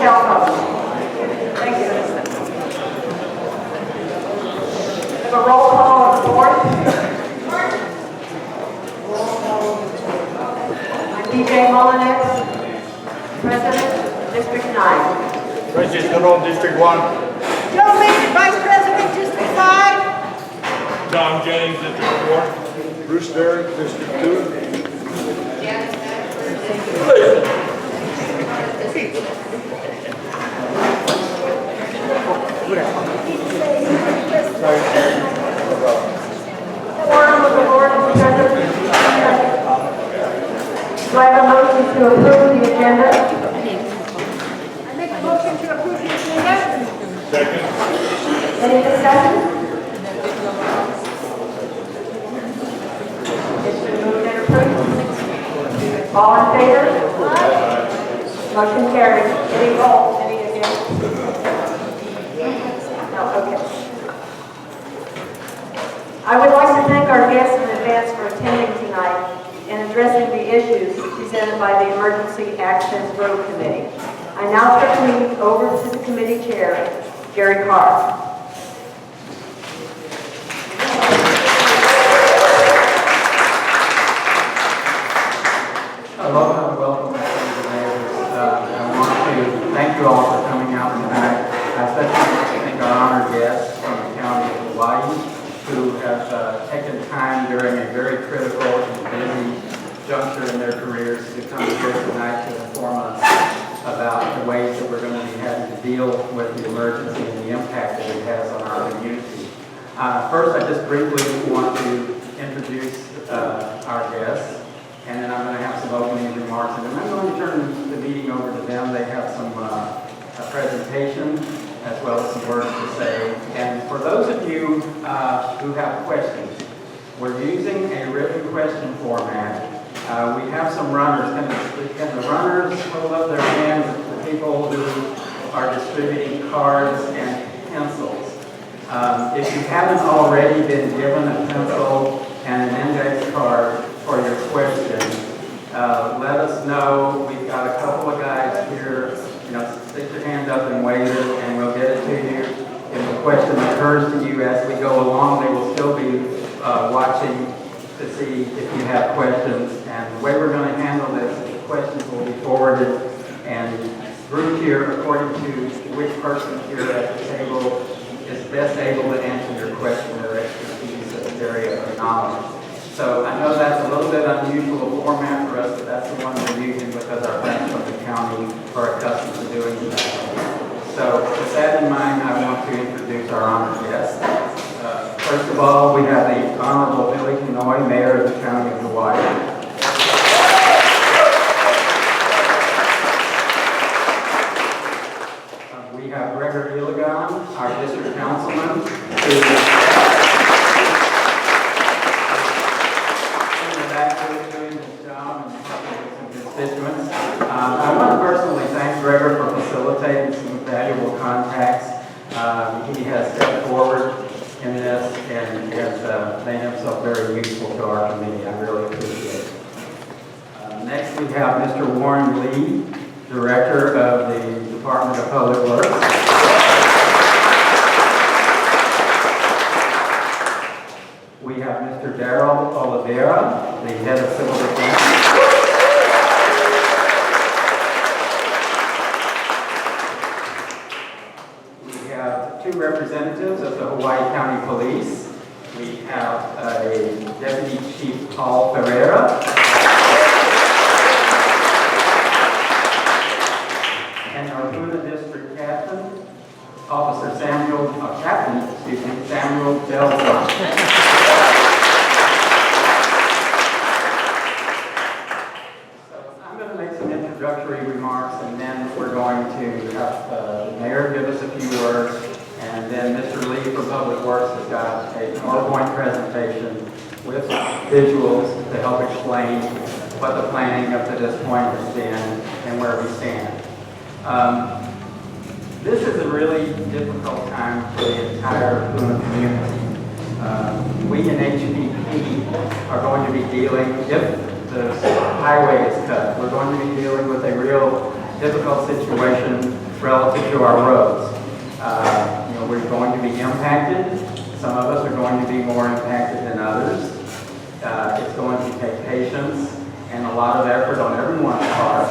cell phone. Thank you. We have a roll call on the board. DJ Mullinex, President, District 9. President Goodall, District 1. Joe Lee, Vice President, District 5. John Jennings, District 4. Bruce Derrick, District 2. Quorum of the board is present. Do I have a motion to approve the agenda? I make a motion to approve the agenda. Second. Any discussion? It's been moved and approved. All in favor? Motion carries. Any roll? Any against? No, okay. I would like to thank our guests in advance for attending tonight and addressing the issues presented by the Emergency Access Road Committee. I now turn the meeting over to the committee chair, Jerry Carr. Hello and welcome to the neighbors. I want to thank you all for coming out tonight. I especially want to thank our honored guests from the county of Hawaii who have taken time during a very critical and busy juncture in their careers to come here tonight to inform us about the ways that we're going to be having to deal with the emergency and the impact that it has on our community. First, I just briefly want to introduce our guests, and then I'm going to have some opening remarks, and then I'm going to turn the meeting over to them. They have some a presentation as well as some words to say. And for those of you who have questions, we're using a written question format. We have some runners. Can the runners hold up their hands, the people who are distributing cards and pencils? If you haven't already been given a pencil and an index card for your question, let us know. We've got a couple of guys here. Stick your hand up and wave it, and we'll get it to you. If the question occurs to you as we go along, they will still be watching to see if you have questions. And the way we're going to handle this is the questions will be forwarded and grouped here according to which person here at the table is best able to answer your question or expertise in this area of knowledge. So I know that's a little bit unusual format for us, but that's the one we're using because our friends from the county are accustomed to doing that. So with that in mind, I want to introduce our honored guests. First of all, we have the Honorable Billy Kinoy, Mayor of the County of Hawaii. We have Gregor Iligan, our District Councilman, who I want to personally thank Gregor for facilitating some valuable contacts. He has stepped forward in this and has made himself very useful to our committee. I really appreciate it. Next we have Mr. Warren Lee, Director of the Department of Public Works. We have Mr. Darrell Oliveira, the Head of Civil Defense. Two representatives of the Hawaii County Police. We have a Deputy Chief Paul Ferreira and our Puna District Captain, Officer Captain Samuel Delson. So I'm going to make some introductory remarks, and then we're going to have the mayor give us a few words. And then Mr. Lee from Public Works has got a PowerPoint presentation with visuals to help explain what the planning up to this point has been and where we stand. This is a really difficult time for the entire Puna community. We in HPP are going to be dealing, if the highway is cut, we're going to be dealing with a real difficult situation relative to our roads. We're going to be impacted. Some of us are going to be more impacted than others. It's going to take patience and a lot of effort on everyone's part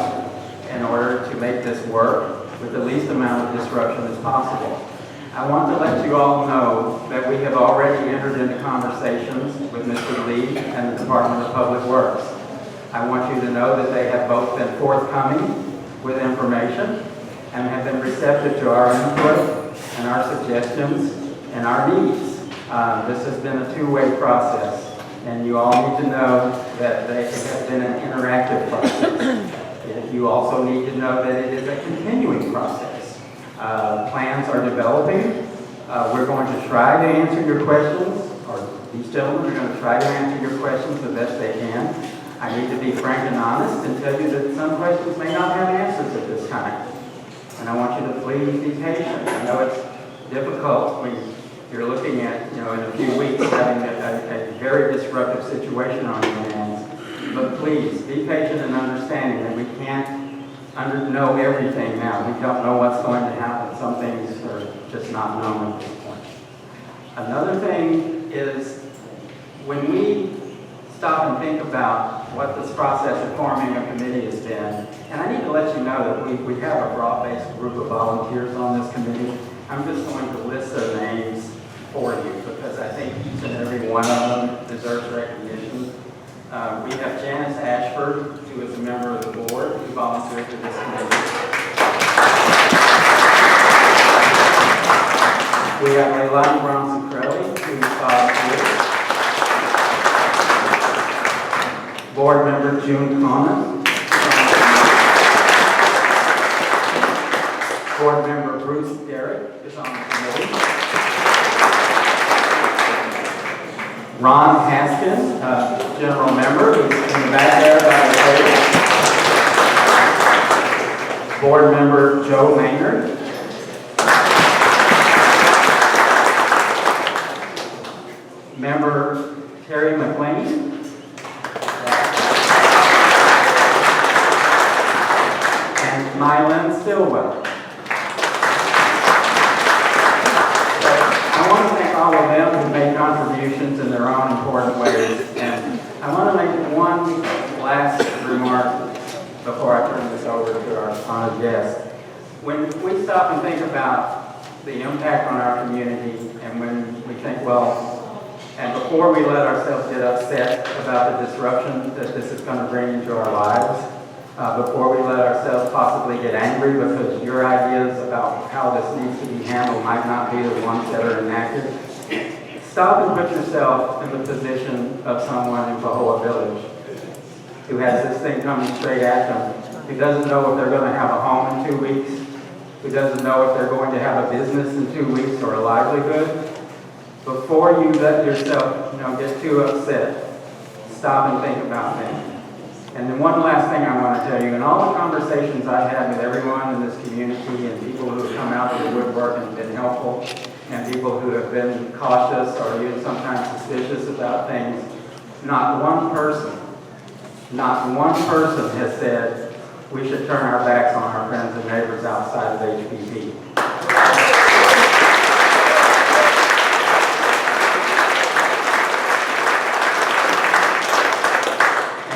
in order to make this work with the least amount of disruption as possible. I want to let you all know that we have already entered into conversations with Mr. Lee and the Department of Public Works. I want you to know that they have both been forthcoming with information and have been receptive to our input and our suggestions and our needs. This has been a two-way process, and you all need to know that they have been an interactive process. You also need to know that it is a continuing process. Plans are developing. We're going to try to answer your questions, or these gentlemen are going to try to answer your questions the best they can. I need to be frank and honest and tell you that some questions may not have answers at this time. And I want you to please be patient. I know it's difficult when you're looking at, in a few weeks having a very disruptive situation on your hands. But please, be patient and understanding that we can't know everything now. We don't know what's going to happen. Some things are just not known at this point. Another thing is when we stop and think about what this process of forming a committee has been, and I need to let you know that we have a broad-based group of volunteers on this committee. I'm just going to list their names for you because I think each and every one of them deserves recognition. We have Janice Ashford, who is a member of the board, who volunteered for this committee. We have Leilani Brown-Secrelli, who volunteered. Board member June Conan. Board member Bruce Derrick is on the committee. Ron Haskins, general member, who's in the back there by the table. Board member Joe Maynard. Member Terry McLean. And Mylan Stillwell. I want to thank all of them who made contributions in their own important ways. And I want to make one last remark before I turn this over to our honored guest. When we stop and think about the impact on our community, and when we think, and before we let ourselves get upset about the disruption that this is going to bring into our lives, before we let ourselves possibly get angry because your ideas about how this needs to be handled might not be the ones that are enacted, stop and put yourself in the position of someone in Pahoa Village who has this thing coming straight at them, who doesn't know if they're going to have a home in 2 weeks, who doesn't know if they're going to have a business in 2 weeks or a livelihood. Before you let yourself, get too upset, stop and think about that. And then one last thing I want to tell you, in all the conversations I've had with everyone in this community and people who have come out of the woodwork and been helpful, and people who have been cautious or even sometimes suspicious about things, not one person has said we should turn our backs on our friends and neighbors outside of HPP.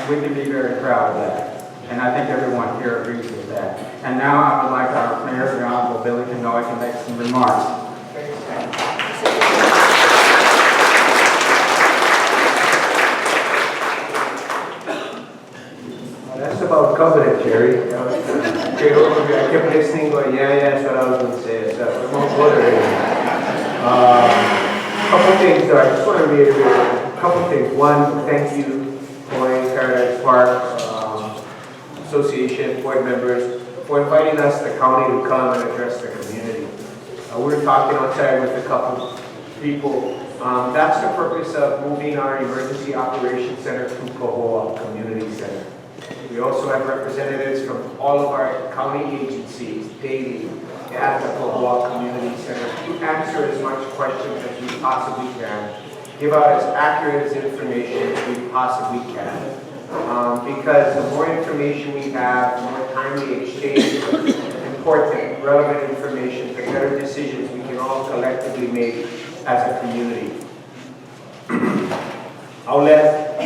We can be very proud of that. And I think everyone here agrees with that. And now I would like our Mayor, the Honorable Billy Canoy, to make some remarks. That's about covered it, Jerry. Great overview. I kept listening, going, yeah, that's what I was going to say. So I'm on board already. Couple things, though. I just want to reiterate a couple things. One, thank you. Paradise Park Association board members for inviting us, the county, to come and address the community. We were talking outside with a couple people. That's the purpose of moving our emergency operations center to Pahoa Community Center. We also have representatives from all of our county agencies daily at the Pahoa Community Center to answer as much questions as we possibly can. Give out as accurate as information as we possibly can. because the more information we have, the more time we exchange important, relevant information, the better decisions we can all collectively make as a community. I'll let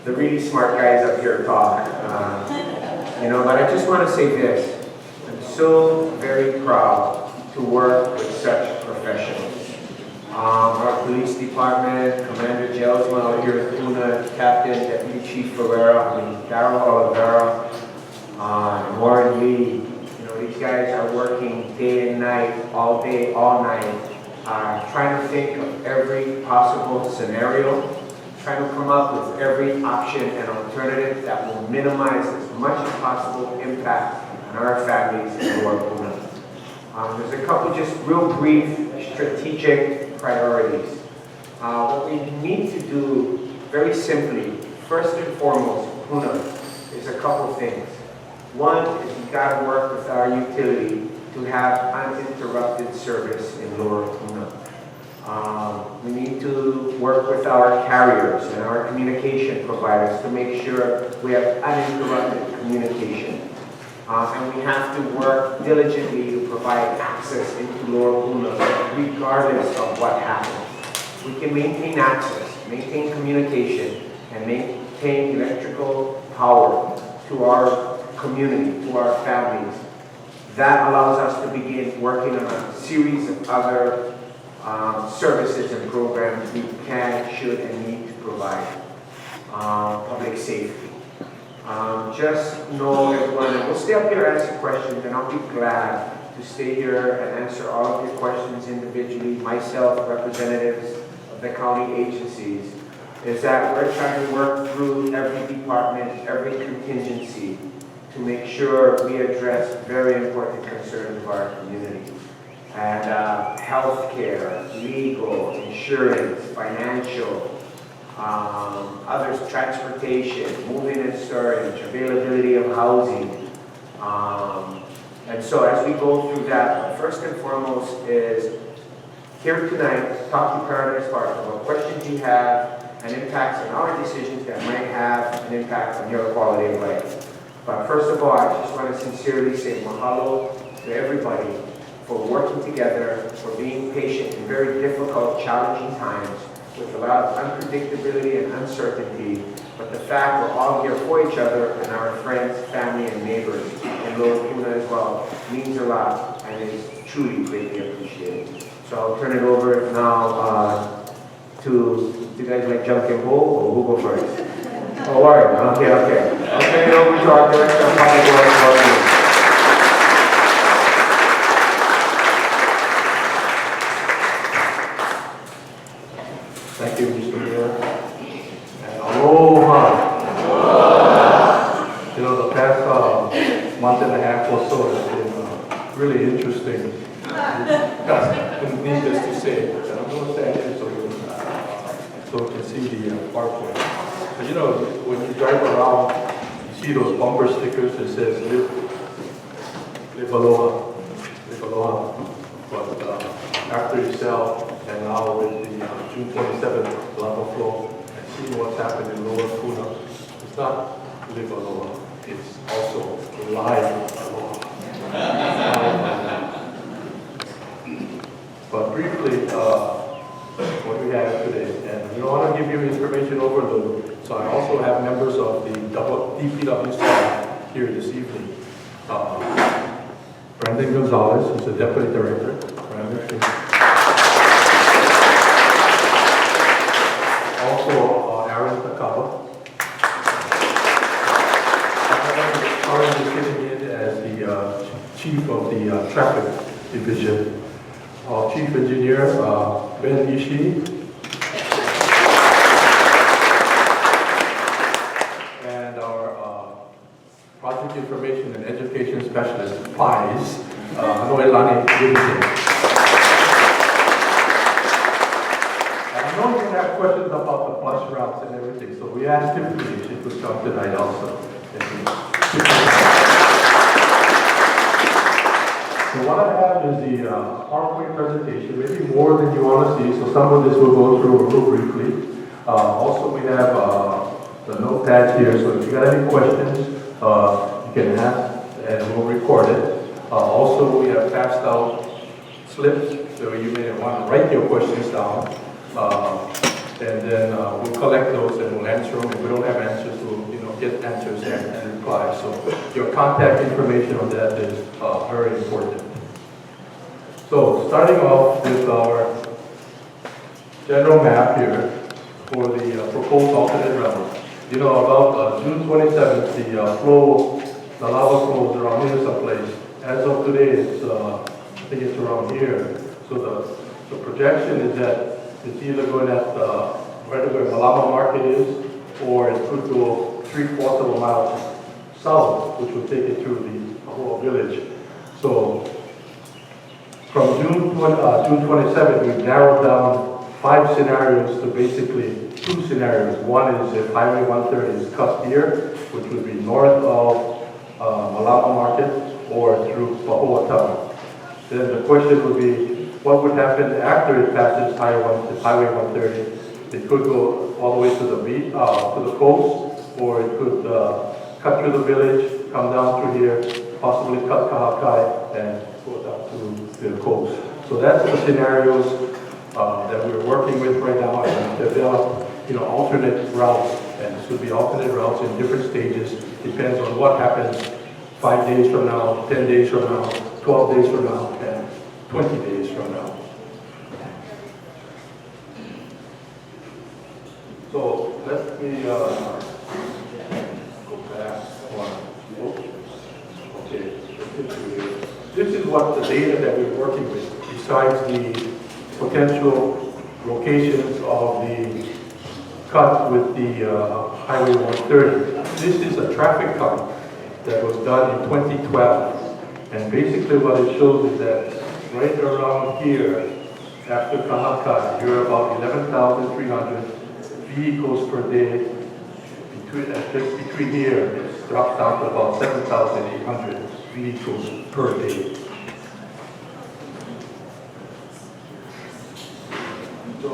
the really smart guys up here talk, but I just want to say this. I'm so very proud to work with such professionals. Our police department, Commander Gelsma out here at Puna, Captain, Deputy Chief Ferreira, Darryl Oliveira, Warren Lee. These guys are working day and night, all day, all night, trying to think of every possible scenario, trying to come up with every option and alternative that will minimize as much as possible impact on our families in Lower Puna. There's a couple just real brief strategic priorities. What we need to do very simply, first and foremost, Puna, is a couple things. One is we've got to work with our utility to have uninterrupted service in Lower Puna. We need to work with our carriers and our communication providers to make sure we have uninterrupted communication. And we have to work diligently to provide access into Lower Puna regardless of what happens. We can maintain access, maintain communication, and maintain electrical power to our community, to our families. That allows us to begin working on a series of other services and programs we can, should, and need to provide. Public safety. Just know everyone, and we'll stay up here and answer questions, and I'll be glad to stay here and answer all of your questions individually, myself, representatives of the county agencies, is that we're trying to work through every department, every contingency to make sure we address very important concerns of our community. And healthcare, legal, insurance, financial, others, transportation, moving and storage, availability of housing. And so as we go through that, first and foremost is here tonight, talk to Paradise Park about questions you have and impacts on our decisions that might have an impact on your quality of life. But first of all, I just want to sincerely say mahalo to everybody for working together, for being patient in very difficult, challenging times with a lot of unpredictability and uncertainty. But the fact we're all here for each other and our friends, family, and neighbors in Lower Puna as well means a lot and is truly greatly appreciated. So I'll turn it over now to, do you guys like jump and go, or who go first? Oh, Warren, okay. I'll turn it over to our Director of Public Works, Warren. Thank you, Mr. Mayor. And aloha. The past month and a half or so has been really interesting. Needless to say, and I'm going to stand here so you can see the PowerPoint. But when you drive around, you see those bumper stickers that says live aloha, live aloha. But after you sell, and now with the June 27th lava flow, and seeing what's happened in Lower Puna, it's not live aloha, it's also live aloha. But briefly, what we have today, and I want to give you information overload, so I also have members of the DPW staff here this evening. Brandon Gonzalez, who's the Deputy Director. Brandon. Also, Aaron Takaba. Aaron is sitting in as the Chief of the Traffic Division. Our Chief Engineer, Ben Ishii. And our Project Information and Education Specialist, PIES, Noelani Livingston. I know you have questions about the bus routes and everything, so we asked him if he could come tonight also. So what I have is the PowerPoint presentation, maybe more than you want to see, so some of this we'll go through real briefly. Also we have the notepads here, so if you got any questions, you can ask and we'll record it. Also, we have passed out slips, so you may want to write your questions down. And then we'll collect those and we'll answer them. If we don't have answers, we'll get answers and reply. So your contact information on that is very important. So starting off with our general map here for the proposed alternate route. About June 27th, the lava flows around here someplace. As of today, it's I think it's around here. So the projection is that it's either going at where the Malama Market is, or it could go 3/4 of a mile south, which would take it through the whole village. So from June 27th, we've narrowed down 5 scenarios to basically 2 scenarios. One is if Highway 130 is cut here, which would be north of Malama Market or through Pahoa Town. Then the question would be, what would happen after it passes Highway 130? It could go all the way to the beach, to the coast, or it could cut through the village, come down through here, possibly cut Kahakai, and go down to the coast. So that's the scenarios that we're working with right now, and develop, alternate routes. And this would be alternate routes in different stages. Depends on what happens 5 days from now, 10 days from now, 12 days from now, and 20 days from now. So let me go back one. Okay. This is what the data that we're working with, besides the potential locations of the cut with the Highway 130. This is a traffic count that was done in 2012. And basically what it shows is that right around here, after Kahakai, you're about 11,300 vehicles per day. Just between here, it drops down to about 7,800 vehicles per day. So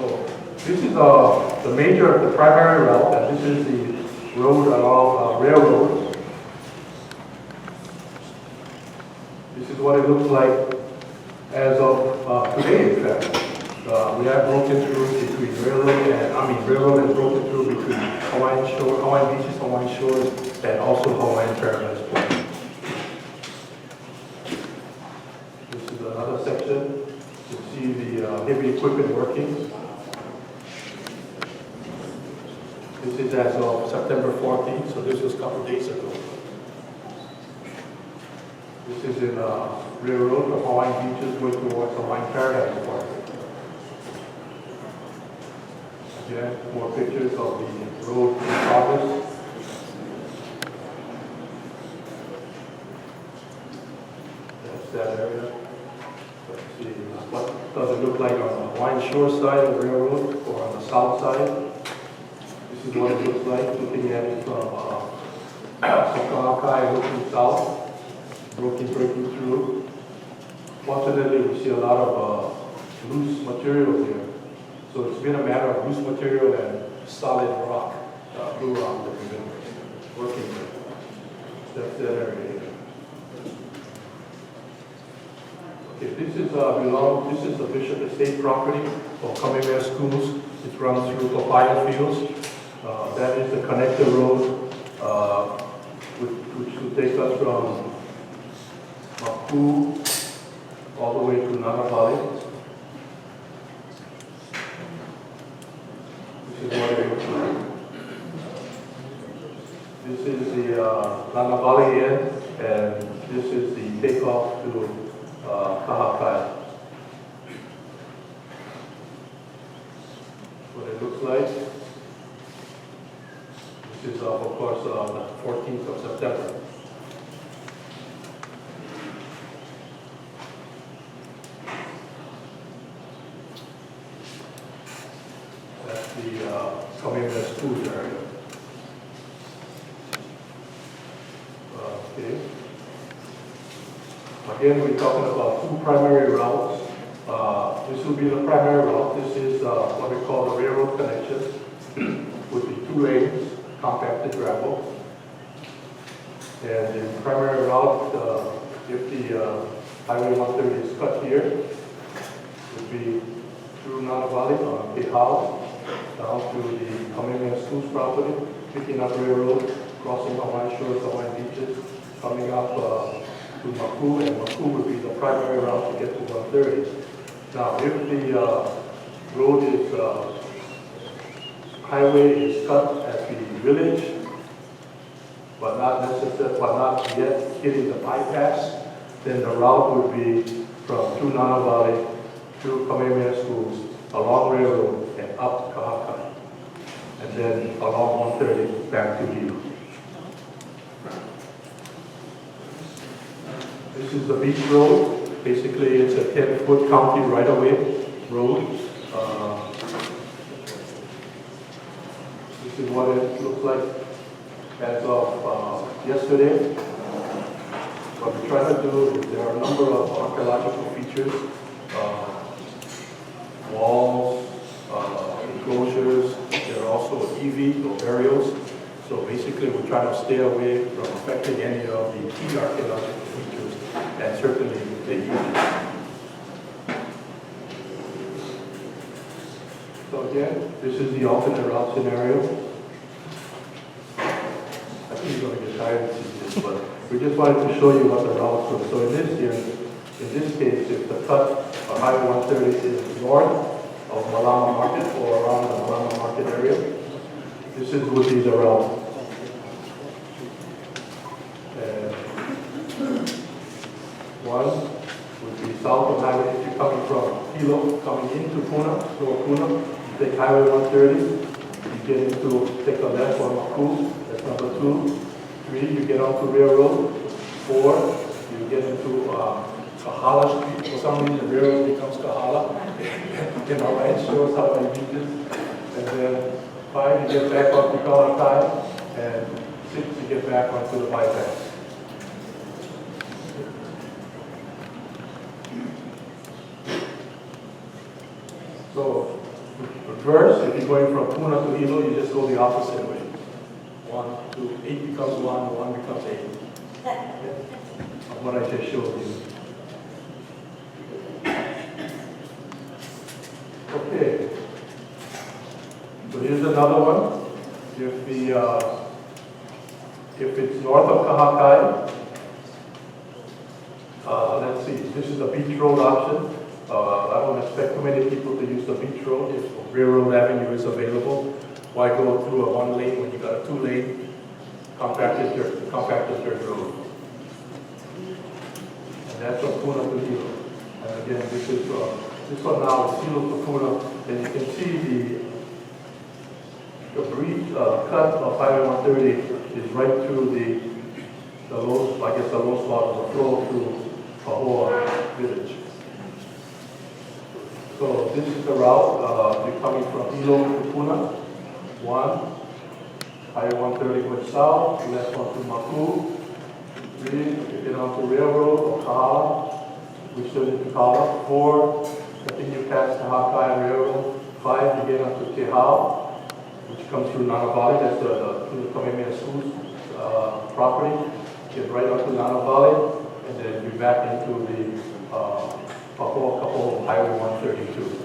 this is the primary route, and this is the road along railroad. This is what it looks like as of today, in fact. We have broken through between railroad has broken through between Hawaiian Beaches, Hawaiian Shores, and also Hawaiian Paradise Point. This is another section to see the heavy equipment working. This is as of September 14th, so this was a couple days ago. This is in railroad from Hawaiian Beaches going towards Hawaiian Paradise Point. Again, more pictures of the road in progress. That's that area. Let's see, what does it look like on the Hawaiian Shore side of the railroad or on the south side? This is what it looks like looking at it from Kahakai looking south. Breaking through. Fortunately, we see a lot of loose material here. So it's been a matter of loose material and solid rock, blue rock that we've been working with. That's that area here. Okay, this is the Bishop Estate property of Kamehameha Schools. It runs through Papaya Fields. That is the connector road, which will take us from Mapu all the way to Nana Valley. This is what it looks like. This is the Nana Valley end, and this is the takeoff to Kahakai. What it looks like. This is, of course, the 14th of September. That's the Kamehameha Schools area. Okay. Again, we're talking about 2 primary routes. This will be the primary route. This is what we call the railroad connection with the 2 lanes compacted gravel. And the primary route, if the Highway 130 is cut here, would be through Nana Valley on Pihal, down to the Kamehameha Schools property, picking up railroad, crossing Hawaiian shores, Hawaiian beaches, coming up to Maku, and Maku would be the primary route to get to 130. Now, if the road is, highway is cut at the village, but not yet hitting the bypass, then the route would be from through Nana Valley, through Kamehameha Schools, along railroad, and up to Kahakai, and then along 130 back to Hilo. This is the beach road. Basically, it's a 10-foot county right-of-way road. This is what it looks like as of yesterday. What we're trying to do is there are a number of archaeological features, walls, enclosures. There are also EV or burials. So basically, we're trying to stay away from affecting any of the key archaeological features, and certainly the EV. So again, this is the alternate route scenario. I think you're going to get tired of seeing this, but we just wanted to show you what the routes were. So in this case, if the cut of Highway 130 is north of Malama Market or around the Malama Market area, would be the route. And one would be south of highway, if you're coming from Hilo, coming into Puna, Lower Puna, you take Highway 130, you get into, take a left on Maku, that's number 2. 3, you get onto Railroad. 4, you get into Kahala Street. For some reason, the railroad becomes Kahala. You know, it shows how many beaches. And then 5, you get back onto Kaalakai. And 6, you get back onto the bypass. So, reverse, if you're going from Puna to Hilo, you just go the opposite way. 1, 2, 8 becomes 1, 1 becomes 8. Of what I just showed you. Okay. So here's another one. If it's north of Kahakai, let's see, this is a beach road option. I don't expect too many people to use the beach road if Railroad Avenue is available. Why go through a 1-lane when you got a 2-lane compacted dirt road? And that's from Puna to Hilo. And again, this one now is Hilo to Puna, and you can see the brief cut of Highway 130 is right through the low spot of the flow through Pahoa village. So this is the route, you're coming from Hilo to Puna. 1, Highway 130 going south, left onto Maku. 3, you get onto Railroad or Kahala, which goes into Kahala. 4, continue past Kahakai and Railroad. 5, you get onto Tehau, which comes through Nana Valley, that's through the Kamehameha Schools property. Get right onto Nana Valley, and then you're back into the Pahoa Highway 132.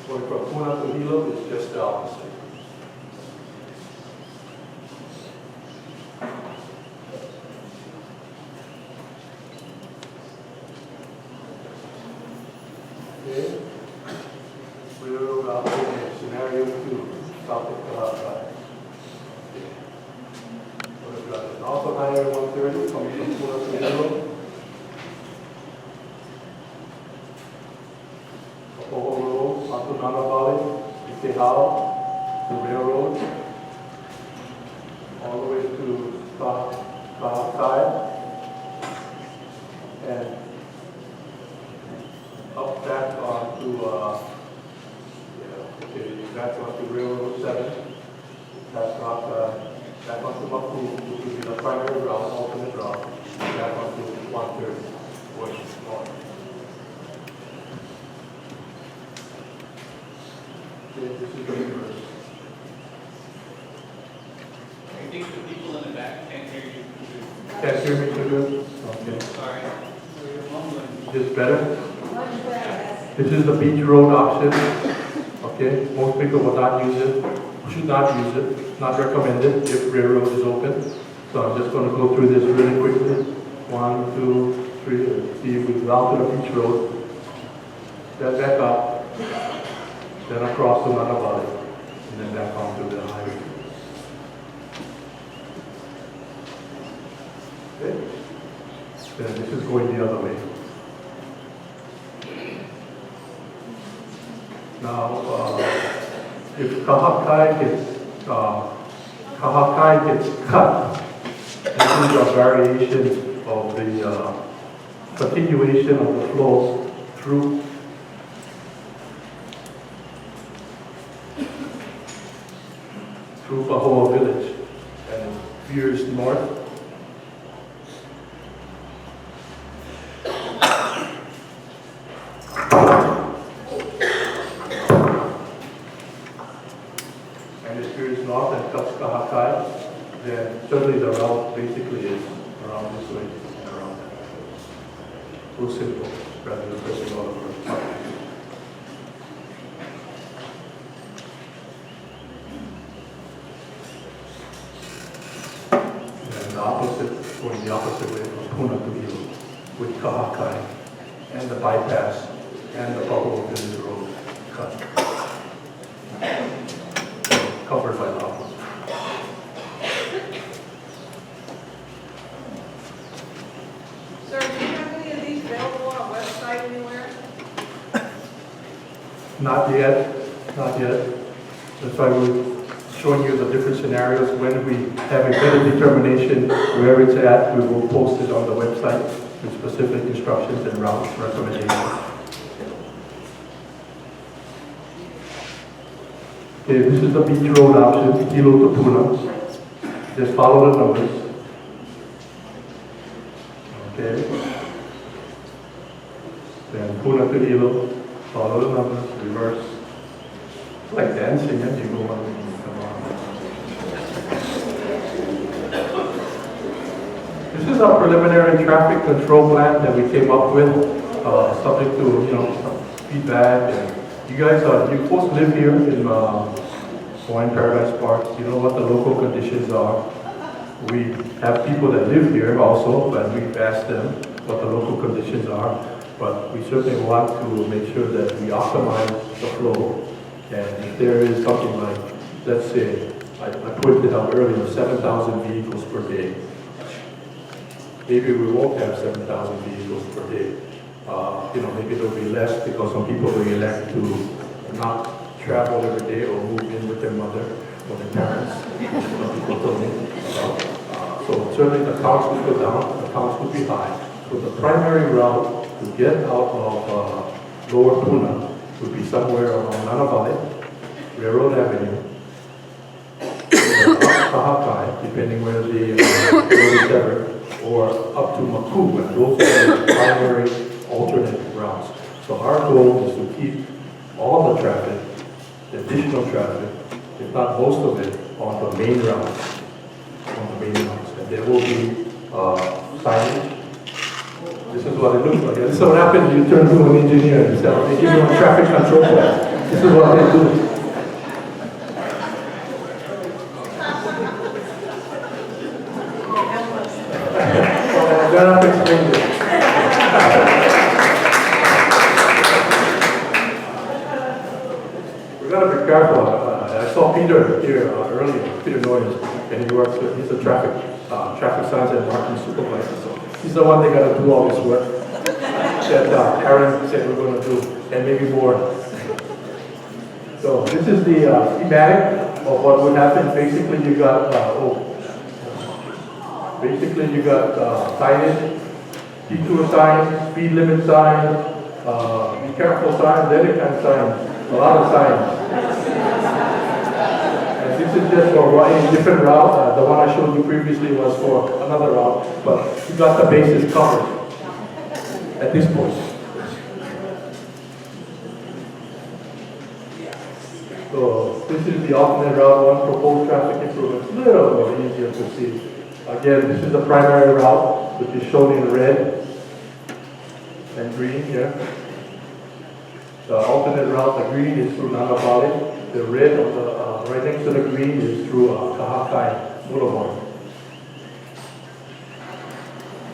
Going from Puna to Hilo is just the opposite. Okay. Railroad option scenario 2, south of Kahakai. And also Highway 130 coming from Puna to Hilo. Onto Nana Valley, Tehau, the railroad, all the way to Kahakai, and up back onto, back onto Railroad 7, back onto Maku, which would be the primary route, alternate route, back onto 130, going north. Okay, this is the reverse. I think the people in the back can't hear you. Can't hear me too good? Okay. Sorry. You're mumbling. Is this better? This is the beach road option. Okay, most people will not use it, should not use it, not recommended if railroad is open. So I'm just going to go through this really quickly. 1, 2, 3, see if we route to the beach road. Then back up, then across to Nanavali, and then back onto the highway. Okay. Then this is going the other way. Now, if Kahakai gets cut, this is a variation of the continuation of the flow through Bahoa Village and veers north. And it veers north and cuts Kahakai, then certainly the route basically is around this way and around that way. So simple, rather than pressing all over. And the opposite, going the opposite way from Puna to Hilo, with Kahakai and the bypass and the Bahoa Village Road cut. Covered by the opposite. Sir, do you have any of these available on a website anywhere? Not yet, not yet. That's why we're showing you the different scenarios. When we have a better determination where it's at, we will post it on the website with specific instructions and route recommendations. Okay, this is the beach road option, Hilo to Puna. Just follow the numbers. Okay. Then Puna to Hilo, follow the numbers, reverse. It's like dancing, and you go on and come on. This is our preliminary traffic control plan that we came up with, subject to, some feedback. And you guys you folks live here in Hawaiian Paradise Park. You know what the local conditions are. We have people that live here also, but we've asked them what the local conditions are. But we certainly want to make sure that we optimize the flow. And if there is something like, let's say, I pointed out earlier, 7,000 vehicles per day. Maybe we won't have 7,000 vehicles per day. Maybe there'll be less because some people will elect to not travel every day or move in with their mother or their parents. Some people told me. So certainly the counts would go down, the counts would be high. So the primary route to get out of Lower Puna would be somewhere around Nanavali, Railroad Avenue, Kahakai, depending where the road is ever, or up to Maku, and those are the primary alternate routes. So our goal is to keep all the traffic, the additional traffic, if not most of it, on the main routes. And there will be signage. This is what it looks like. This is what happens when you turn to an engineer and say, they give you a traffic control plan. This is what they do. They're not explaining it. We got to be careful. I saw Peter here earlier, Peter Noyes, and he works. He's a traffic signs and marking supervisor. So he's the one that got to do all this work that Aaron said we're going to do, and maybe more. So this is the schematic of what would happen. Basically, you got signage, detour signs, speed limit signs, be careful signs, any kind of signs, a lot of signs. And this is just for a different route. The one I showed you previously was for another route, but you got the bases covered at this point. So this is the alternate route, one proposed traffic improvement, a little more easier to see. Again, this is the primary route, which is shown in red and green here. The alternate route, the green is through Nanavali. The red, on the, right next to the green, is through Kahakai Boulevard.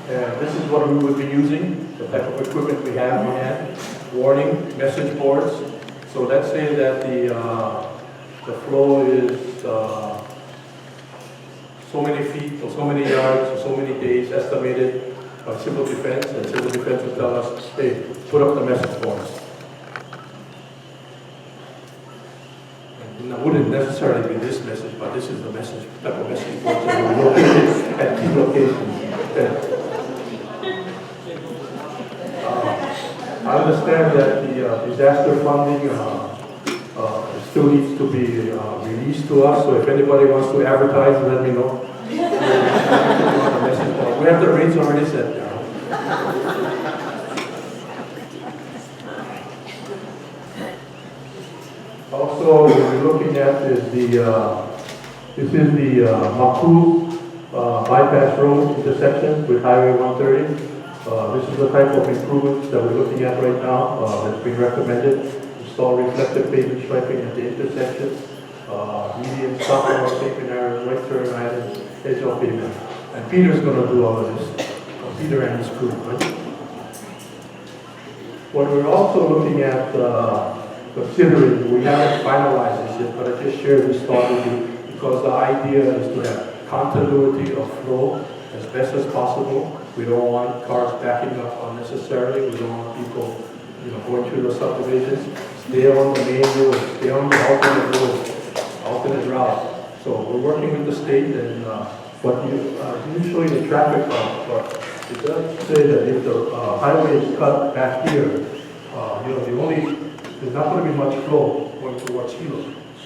And this is what we would be using, the type of equipment we have on hand. Warning, message boards. So let's say that the flow is so many feet, or so many yards, or so many days estimated by civil defense, and civil defense will tell us, hey, put up the message boards. And it wouldn't necessarily be this message, but this is the message, type of message boards that we located at key locations. Yeah. I understand that the disaster funding still needs to be released to us, so if anybody wants to advertise, let me know. We have the rates already set there. Also, what we're looking at is this is the Maku bypass road intersection with Highway 130. This is the type of improvements that we're looking at right now that's been recommended. Install reflective pavement striping at the intersection, median stop arrow, pavement areas, right turn items, edge of pavement. And Peter's going to do all of this. Peter and his crew, right? What we're also looking at, considering, we haven't finalized this yet, but I just shared this thought with you because the idea is to have continuity of flow as best as possible. We don't want cars backing up unnecessarily. We don't want people, going through the subdivisions. Stay on the main road, stay on the alternate road, alternate route. So we're working with the state, and usually the traffic count, but it does say that if the highway is cut back here, there's not going to be much flow going towards Hilo.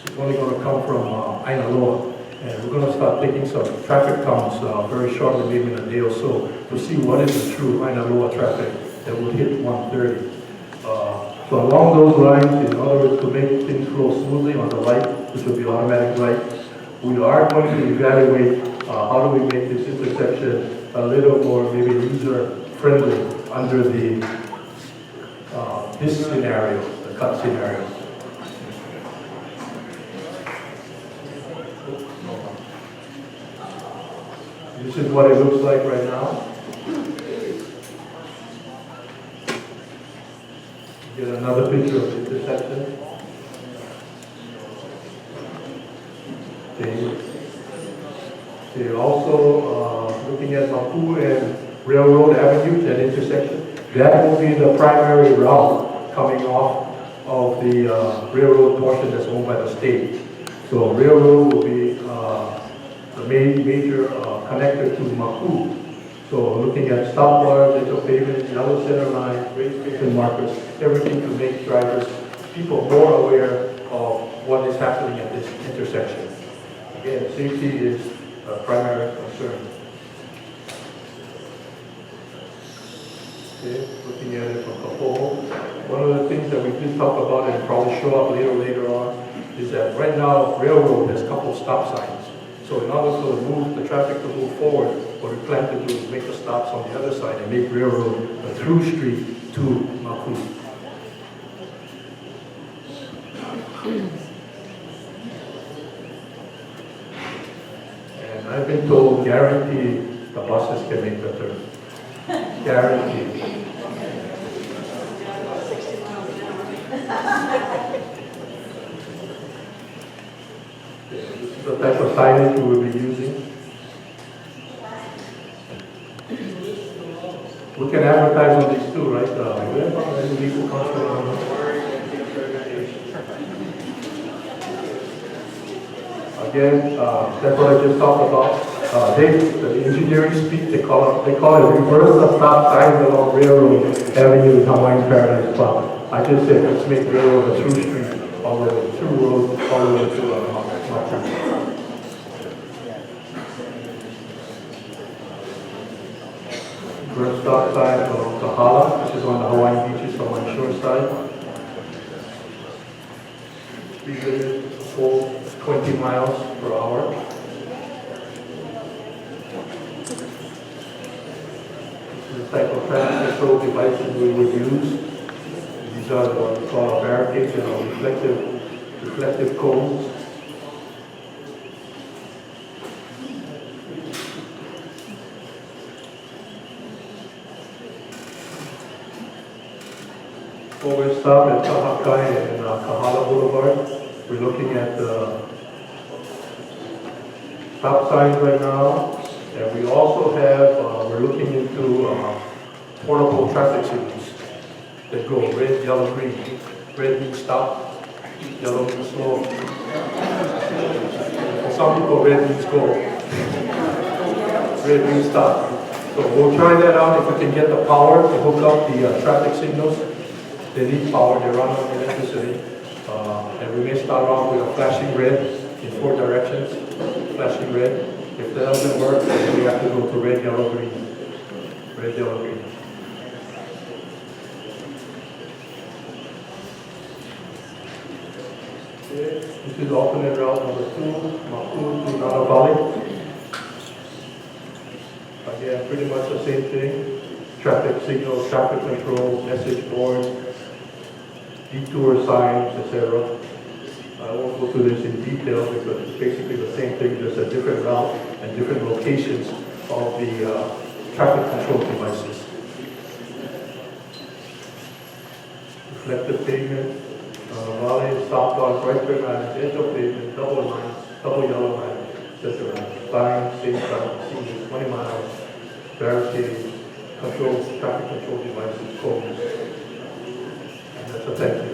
It's only going to come from Ainaloa. And we're going to start taking some traffic counts very shortly, maybe in a day or so, to see what is the true Ainaloa traffic that will hit 130. So along those lines, in order to make things flow smoothly on the light, which will be automatic light, we are going to evaluate how do we make this intersection a little more maybe user-friendly under this scenario, the cut scenario. This is what it looks like right now. Get another picture of the intersection. Okay. Also looking at Mapu and Railroad Avenue, that intersection. That will be the primary route coming off of the railroad portion that's owned by the state. So railroad will be the major connector to Mapu. So looking at stop bars, edge of pavement, yellow center line, raised station markers, everything to make drivers, people more aware of what is happening at this intersection. Again, safety is a primary concern. Okay, looking at it from Kapoho. One of the things that we did talk about and probably show up later on is that right now railroad has a couple stop signs. So in order to move the traffic to move forward, what we plan to do is make the stops on the other side and make railroad a through street to Mapu. And I've been told, guaranteed, the buses can make the turn. Guaranteed. This is the type of signage we will be using. We can advertise on these too, right? We have any legal counsel on them. Again, that's what I just talked about. The engineering speak, they call it reverse the stop signs along Railroad Avenue in Hawaiian Paradise Club. I just said let's make railroad a through street, all the way through road, all the way to Mapu. First stop sign of Kahala, which is on the Hawaiian beaches on one shore side. Speed limit full 20 miles per hour. This is the type of traffic control devices we would use. These are what we call barricades and reflective cones. Before we stop at Kahakai and Kahala Boulevard, we're looking at stop signs right now. And we also have, we're looking into portable traffic signals that go red, yellow, green. Red means stop, yellow means slow. For some people, red means go. Red means stop. So we'll try that out if we can get the power to hook up the traffic signals. They need power, they run on electricity. And we may start off with a flashing red in 4 directions, flashing red. If that doesn't work, then we have to go to red, yellow, green. Red, yellow, green. Okay. This is alternate route number 2, Mapu to Nana Valley. Again, pretty much the same thing. Traffic signals, traffic control, message boards, detour signs, etc. I won't go through this in detail because it's basically the same thing, just a different route and different locations of the traffic control devices. Reflective pavement, valley, stop loss, right turn lines, edge of pavement, double lines, double yellow line, etc. Signs, safe traffic, 20 miles, barricades, traffic control devices, codes. And that's a thank you.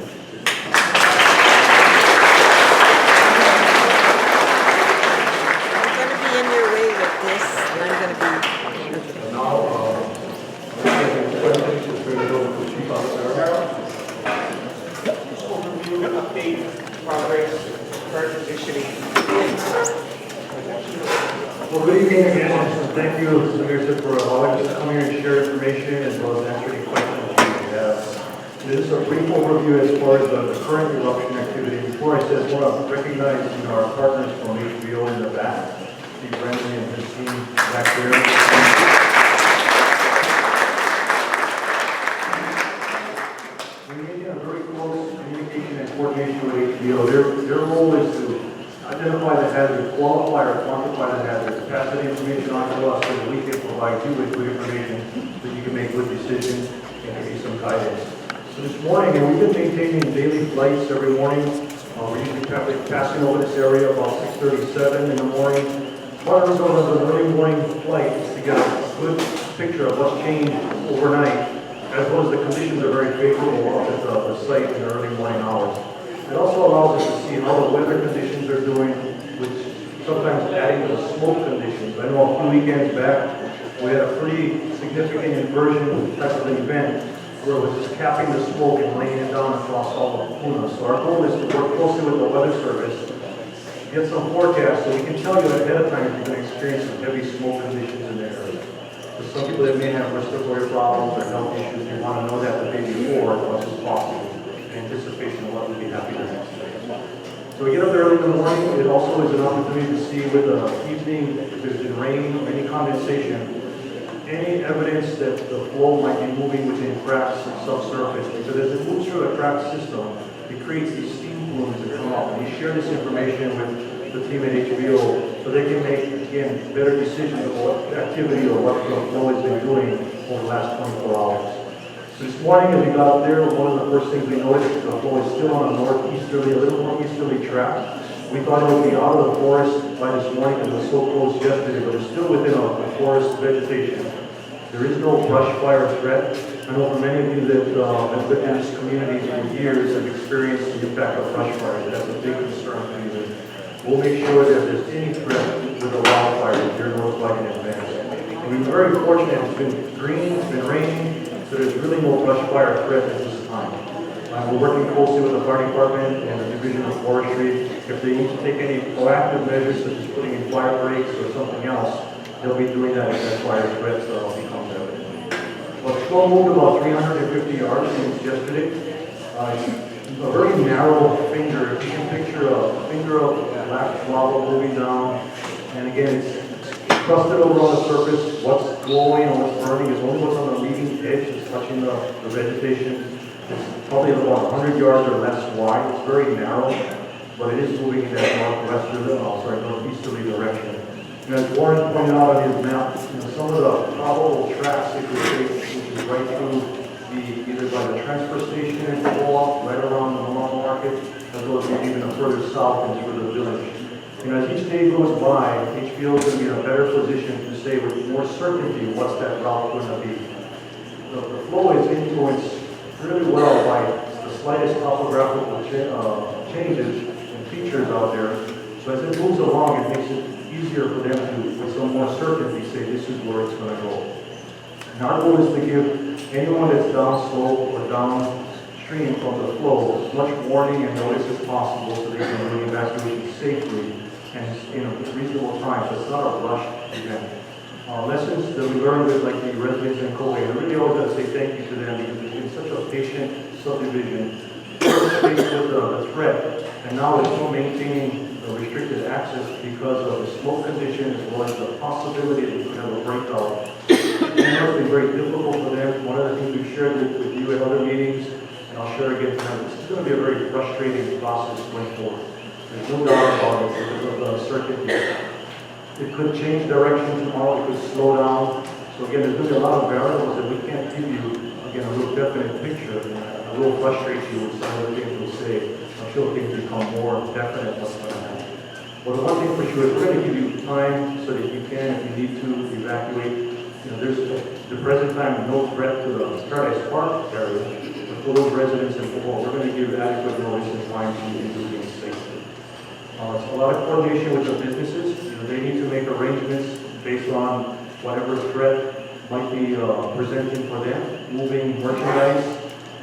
Well, good evening again, and thank you, Mr. for allowing us to come here and share information as well as answer any questions you may have. This is a brief overview as far as the current eruption activity. Before I say, I want to recognize our partners from HBO in the back, Steve Brennan and his team back there. We maintain a very close communication and coordination with HBO. Their role is to identify the hazard, qualify or quantify the hazard, pass that information on to us so that we can provide you with good information so you can make good decisions and give you some guidance. So this morning, and we've been maintaining daily flights every morning. We're usually passing over this area about 6:37 in the morning. One of those an early morning flight to get a good picture of what's changed overnight, as well as the conditions are very favorable up at the site in the early morning hours. It also allows us to see how the weather conditions are doing, which sometimes adding to the smoke conditions. I know a few weekends back, we had a pretty significant inversion type of event where it was just capping the smoke and laying it down across all of Puna. So our goal is to work closely with the weather service, get some forecasts so we can tell you ahead of time if you're going to experience some heavy smoke conditions in the area. For some people that may have respiratory problems or health issues, you want to know that the day before as much as possible. Anticipation of what we'll be happy to next day. So we get up early in the morning. It also is an opportunity to see with the evening, if there's been rain or any condensation, any evidence that the flow might be moving within cracks and subsurface. Because as it moves through a cracked system, it creates these steam plumes that come up. And we share this information with the team at HBO so they can make, again, better decisions of what activity or what the flow has been doing over the last 24 hours. This morning, as we got up there, one of the first things we noticed, the flow is still on a northeasterly, a little more easterly track. We thought it would be out of the forest by this morning because it was so close yesterday, but it's still within a forest vegetation. There is no brush fire threat. I know for many of you that have lived in this community for years have experienced the impact of brush fires. That's a big concern for you. We'll make sure that if there's any threat with the wildfire, you're notified in advance. And we've been very fortunate. It's been green, it's been raining. So there's really no brush fire threat at this time. We're working closely with the fire department and the Division of Forestry. If they need to take any proactive measures, such as putting in fire breaks or something else, they'll be doing that if that fire threat becomes evident. Well, the flow moved about 350 yards since yesterday. a very narrow finger. If you can picture a finger of black lava moving down, and again, it's crusted over on the surface. What's glowing or what's burning is only what's on the leading edge that's touching the vegetation. It's probably about 100 yards or less wide. It's very narrow, but it is moving in that northeasterly direction. And as Warren pointed out on his map, some of the probable tracks it could take, which is right through either by the transfer station and go off right around the Malone Market, as well as maybe even further south into the village. As each day goes by, HPO is going to be in a better position to say with more certainty what's that route going to be. The flow is influenced really well by the slightest topographical changes and features out there. So as it moves along, it makes it easier for them to, with some more certainty, say this is where it's going to go. And our goal is to give anyone that's downslope or downstream from the flow as much warning and notice as possible so they can do the evacuation safely and in a reasonable time. So it's not a rushed event. Lessons that we learned with like the residents in Kobe, I really always got to say thank you to them because it's been such a patient subdivision. First faced with the threat, and now it's still maintaining the restricted access because of the smoke condition as well as the possibility that we could have a breakout. And it's been very difficult for them. One of the things we've shared with you at other meetings, and I'll share again tonight, this is going to be a very frustrating process going forward. There's no doubt about it because of the uncertainty. It could change direction tomorrow, it could slow down. So again, there's going to be a lot of variables that we can't give you, again, a real definite picture. I will frustrate you with some of the things we'll say. I'm sure things become more definite what's going to happen. Well, the one thing for sure is we're going to give you time so that you can, if you need to, evacuate. There's at the present time no threat to the Paradise Park area, but for those residents in football, we're going to give adequate notice and time so you can do things safely. It's a lot of coordination with the businesses. They need to make arrangements based on whatever threat might be presenting for them, moving merchandise,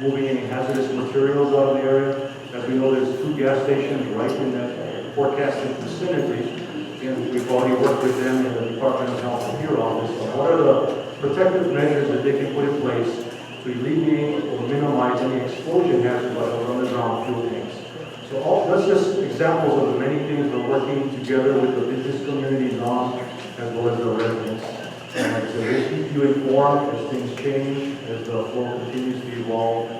moving any hazardous materials out of the area. As we know, there's 2 gas stations right in that forecasted vicinity. And we've already worked with them in the Department of Health and Human office on what are the protective measures that they can put in place to alleviate or minimize any explosion hazards like underground fuel tanks. So that's just examples of the many things we're working together with the business communities on, as well as the residents. And so we'll keep you informed as things change, as the flow continues to evolve.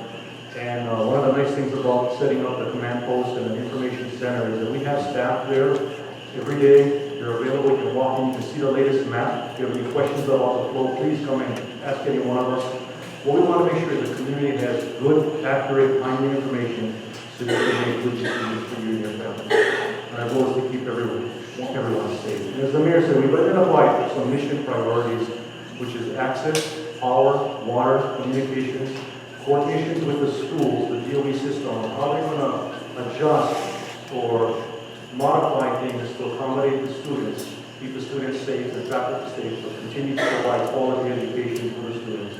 And one of the nice things about setting up the command post and an information center is that we have staff there every day. They're available. You can walk in, you can see the latest map. If you have any questions about the flow, please come and ask any one of us. What we want to make sure is the community has good, accurate, timely information so that they can make good decisions for you and your family. And our goal is to keep everyone safe. And as the mayor said, we've identified some mission priorities, which is access, power, water, communications, coordination with the schools, the DOE system, how they're going to adjust or modify things to accommodate the students, keep the students safe and faculty safe, but continue to provide quality education for the students,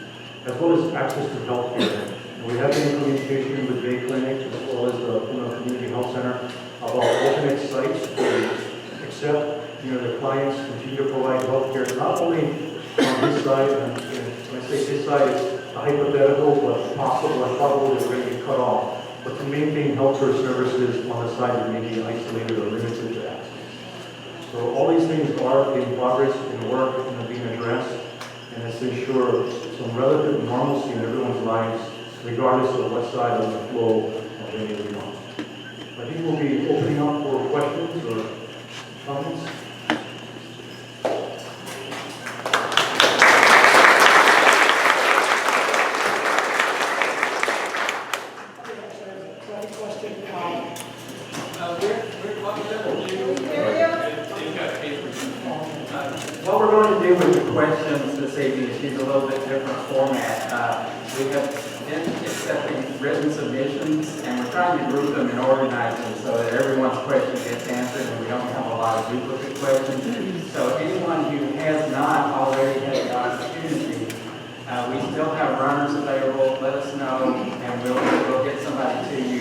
as well as access to health care. We have been in communication with Bay Clinic as well as the Community Health Center about alternate sites to accept the clients continue to provide health care, not only on this side, and when I say this side, it's a hypothetical, but possible and probable that we're going to get cut off, but to maintain healthcare services on the side that may be isolated or limited to access. So all these things are in progress, in work, and being addressed, and it's to ensure some relative normalcy in everyone's lives, regardless of what side of the flow of any of the months. I think we'll be opening up for questions or comments. What we're going to do with the questions this evening is use a little bit different format. We have been accepting written submissions, and we're trying to group them and organize them so that everyone's question gets answered and we don't have a lot of duplicate questions. So anyone who has not already had the opportunity, we still have runners available. Let us know, and we'll get somebody to you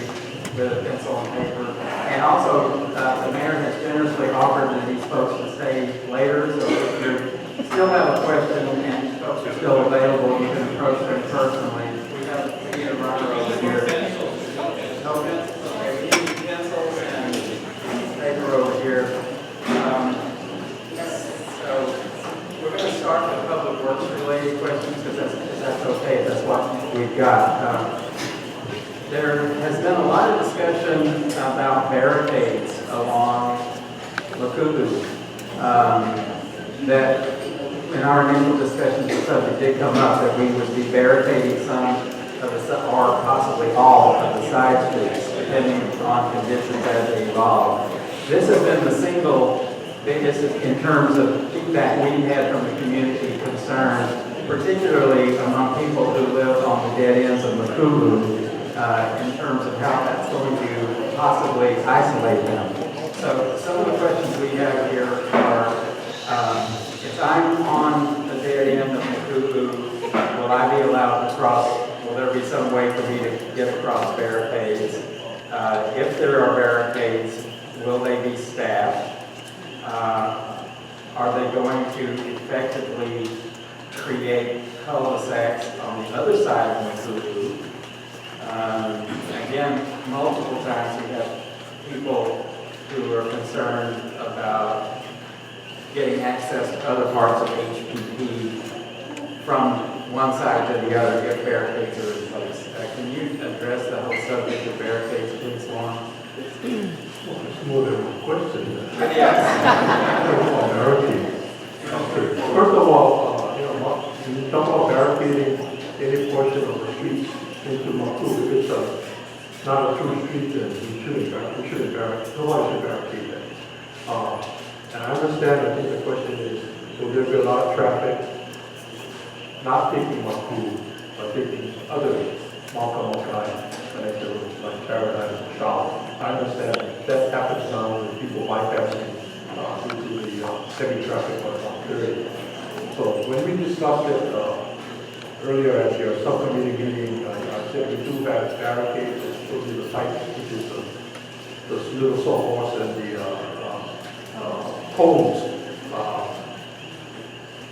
with a pencil and paper. And also, the mayor has generously offered to these folks to stay later, so if you still have a question and folks are still available, you can approach them personally. We need a runner over here. No start with public works related questions, because that's okay, if that's what we've got. There has been a lot of discussion about barricades along Makubu. That in our initial discussions, the subject did come up that we would be barricading some of the, or possibly all of the side streets, depending on conditions as they evolve. This has been the single biggest in terms of feedback we've had from the community concern, particularly among people who live on the dead ends of Makubu, in terms of how that's going to possibly isolate them. So some of the questions we have here are, if I'm on the dead end of Makubu, will I be allowed to cross? Will there be some way for me to get across barricades? If there are barricades, will they be staffed? Are they going to effectively create cul-de-sacs on the other side of Makubu? Again, multiple times we have people who are concerned about getting access to other parts of HPP from one side to the other if barricades are in place. Can you address the whole subject of barricades, please, Warren? Well, it's more than one question. Yes. Barricades. Okay. First of all, when you talk about barricading any portion of the streets into Makubu, if it's not a true street, then we shouldn't barricade. Nobody should barricade that. And I understand, I think the question is, will there be a lot of traffic not taking Makubu, but taking other Malka connected roads like Paradise and Shaw? I understand that happens now with people bypassing due to the heavy traffic on 30. So when we discussed it earlier at your subcommittee meeting, I said we do have barricades, especially the type, which is the little sawhorse and the poles.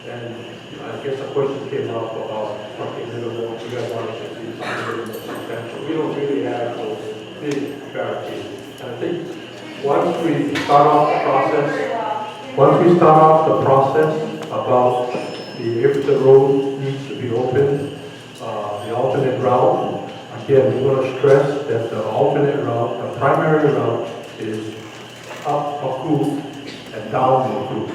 And I guess a question came up about something a little more, you guys wanted to see something a little more substantial. We don't really have those big barricades. And I think once we start off the process about if the road needs to be open, the alternate route, again, we want to stress that the alternate route, the primary route is up Makubu and down Makubu.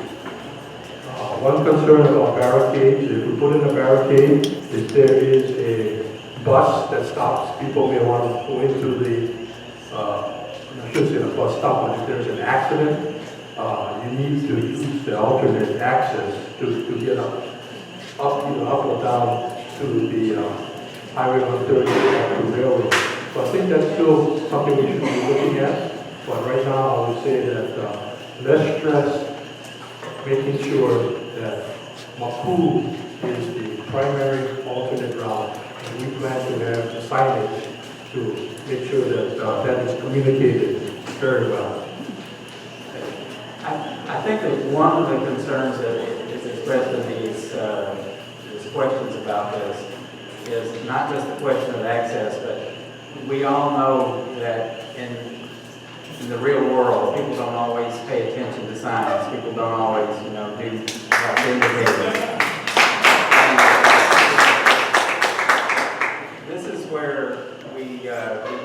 One concern about barricades, if we put in a barricade, if there is a bus that stops, people may want to go into the, I shouldn't say the bus stop, but if there's an accident, you need to use the alternate access to get up or down to the Highway 130 to railroad. So I think that's still something we should be looking at. But right now, I would say that let's stress making sure that Makubu is the primary alternate route, and we plan to have the signage to make sure that that is communicated very well. I think that one of the concerns that is expressed in these questions about this is not just the question of access, but we all know that in the real world, people don't always pay attention to signs. People don't always, do indicators. This is where we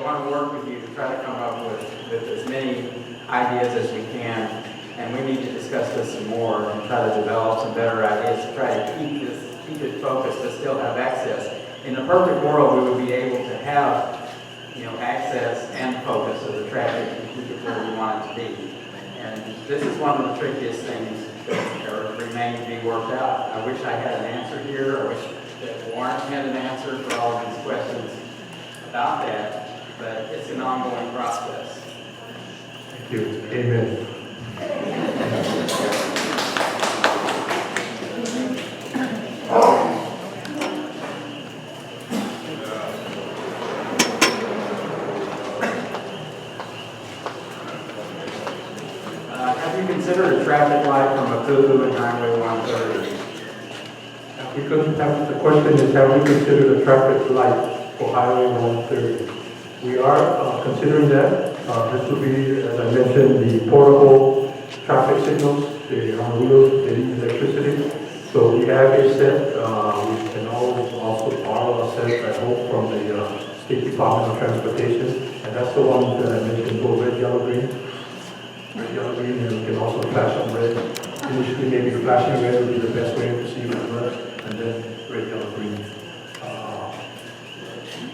want to work with you to try to come up with as many ideas as we can, and we need to discuss this some more and try to develop some better ideas to try to keep it focused, to still have access. In a perfect world, we would be able to have access and focus of the traffic and keep it where we want it to be. And this is one of the trickiest things that remain to be worked out. I wish I had an answer here. I wish that Warren had an answer for all of these questions about that, but it's an ongoing process. Thank you. Amen. Have you considered a traffic light from Makubu and Highway 130? The question is, have we considered a traffic light for Highway 130? We are considering that. This will be, as I mentioned, the portable traffic signals. They are on wheels, they use electricity. So we have a set, we can always also borrow a set at home from the State Department of Transportation, and that's the one that I mentioned, go red, yellow, green. Red, yellow, green, and we can also flash on red. Initially, maybe flashing red would be the best way to see if it works, and then red, yellow, green.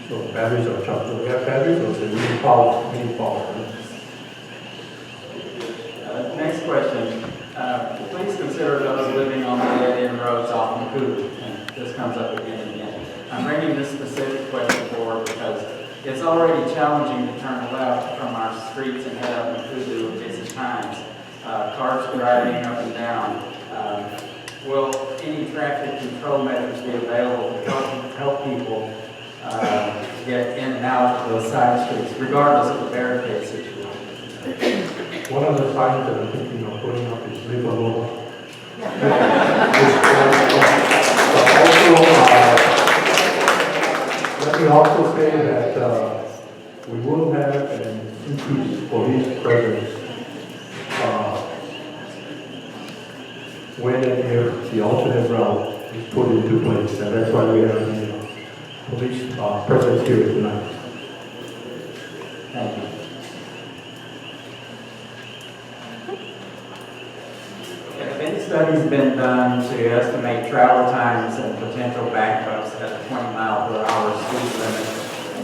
So batteries are charged. Do we have batteries, or is it mini power? Mini power. Next question. Please consider those living on the dead-end roads off Makudu. And this comes up again and again. I'm bringing this specific question forward because it's already challenging to turn left from our streets and head up Makudu at busy times. Cars driving up and down. Will any traffic control measures be available to help people get in and out of those side streets, regardless of the barricade situation? One of the signs that I'm thinking of putting up is live alone. Let me also say that we will have an increased police presence when and if the alternate route is put into place, and that's why we have the police presence here tonight. Thank you. Have any studies been done to estimate travel times and potential backups at a 20-mile-per-hour speed limit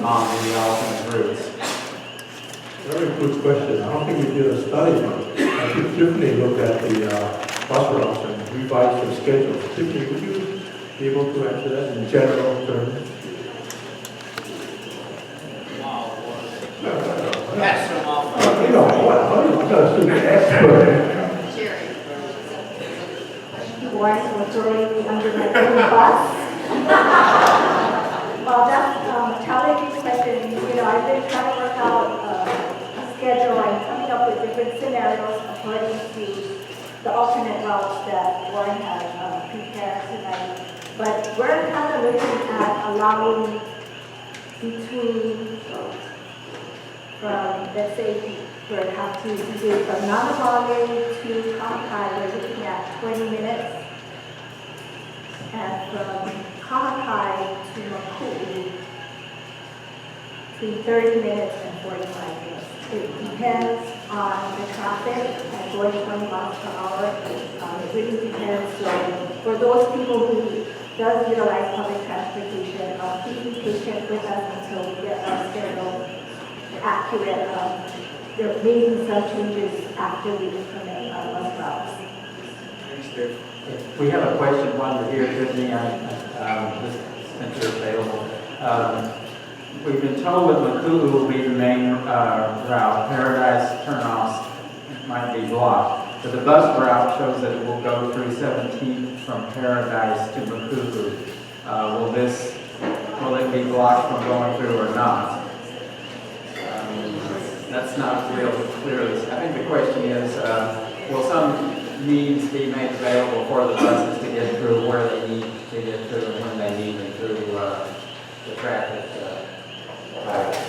on the alternate routes? Very good question. I don't think we did a study, but I should definitely look at the bus routes and revise the schedules. Tiffany, would you be able to answer that in general terms? Pass them off. You know, I'm going to be expert. We're throwing me under my own bus. Well, that's a challenging question. You know, I've been trying to work out a schedule and coming up with different scenarios according to the alternate routes that Warren has prepared tonight. But we're kind of looking at allowing between, from, let's say, we have to do from Nanavale to Kahakai, we're looking at 20 minutes. And from Kahakai to Maku'u, between 30 minutes and 45 minutes. It depends on the traffic and going 20 miles per hour. It really depends. So for those people who does utilize public transportation, please be patient with us until we get our schedule accurate. There may be some changes after we implement our bus routes. We have a question, one here, Tiffany, since you're available. We've been told that Maku'u will be the main route. Paradise turnoffs might be blocked. But the bus route shows that it will go through 17th from Paradise to Maku'u. Will it be blocked from going through or not? That's not real clear. I think the question is, will some means be made available for the buses to get through where they need to get through and when they need them through the traffic patterns?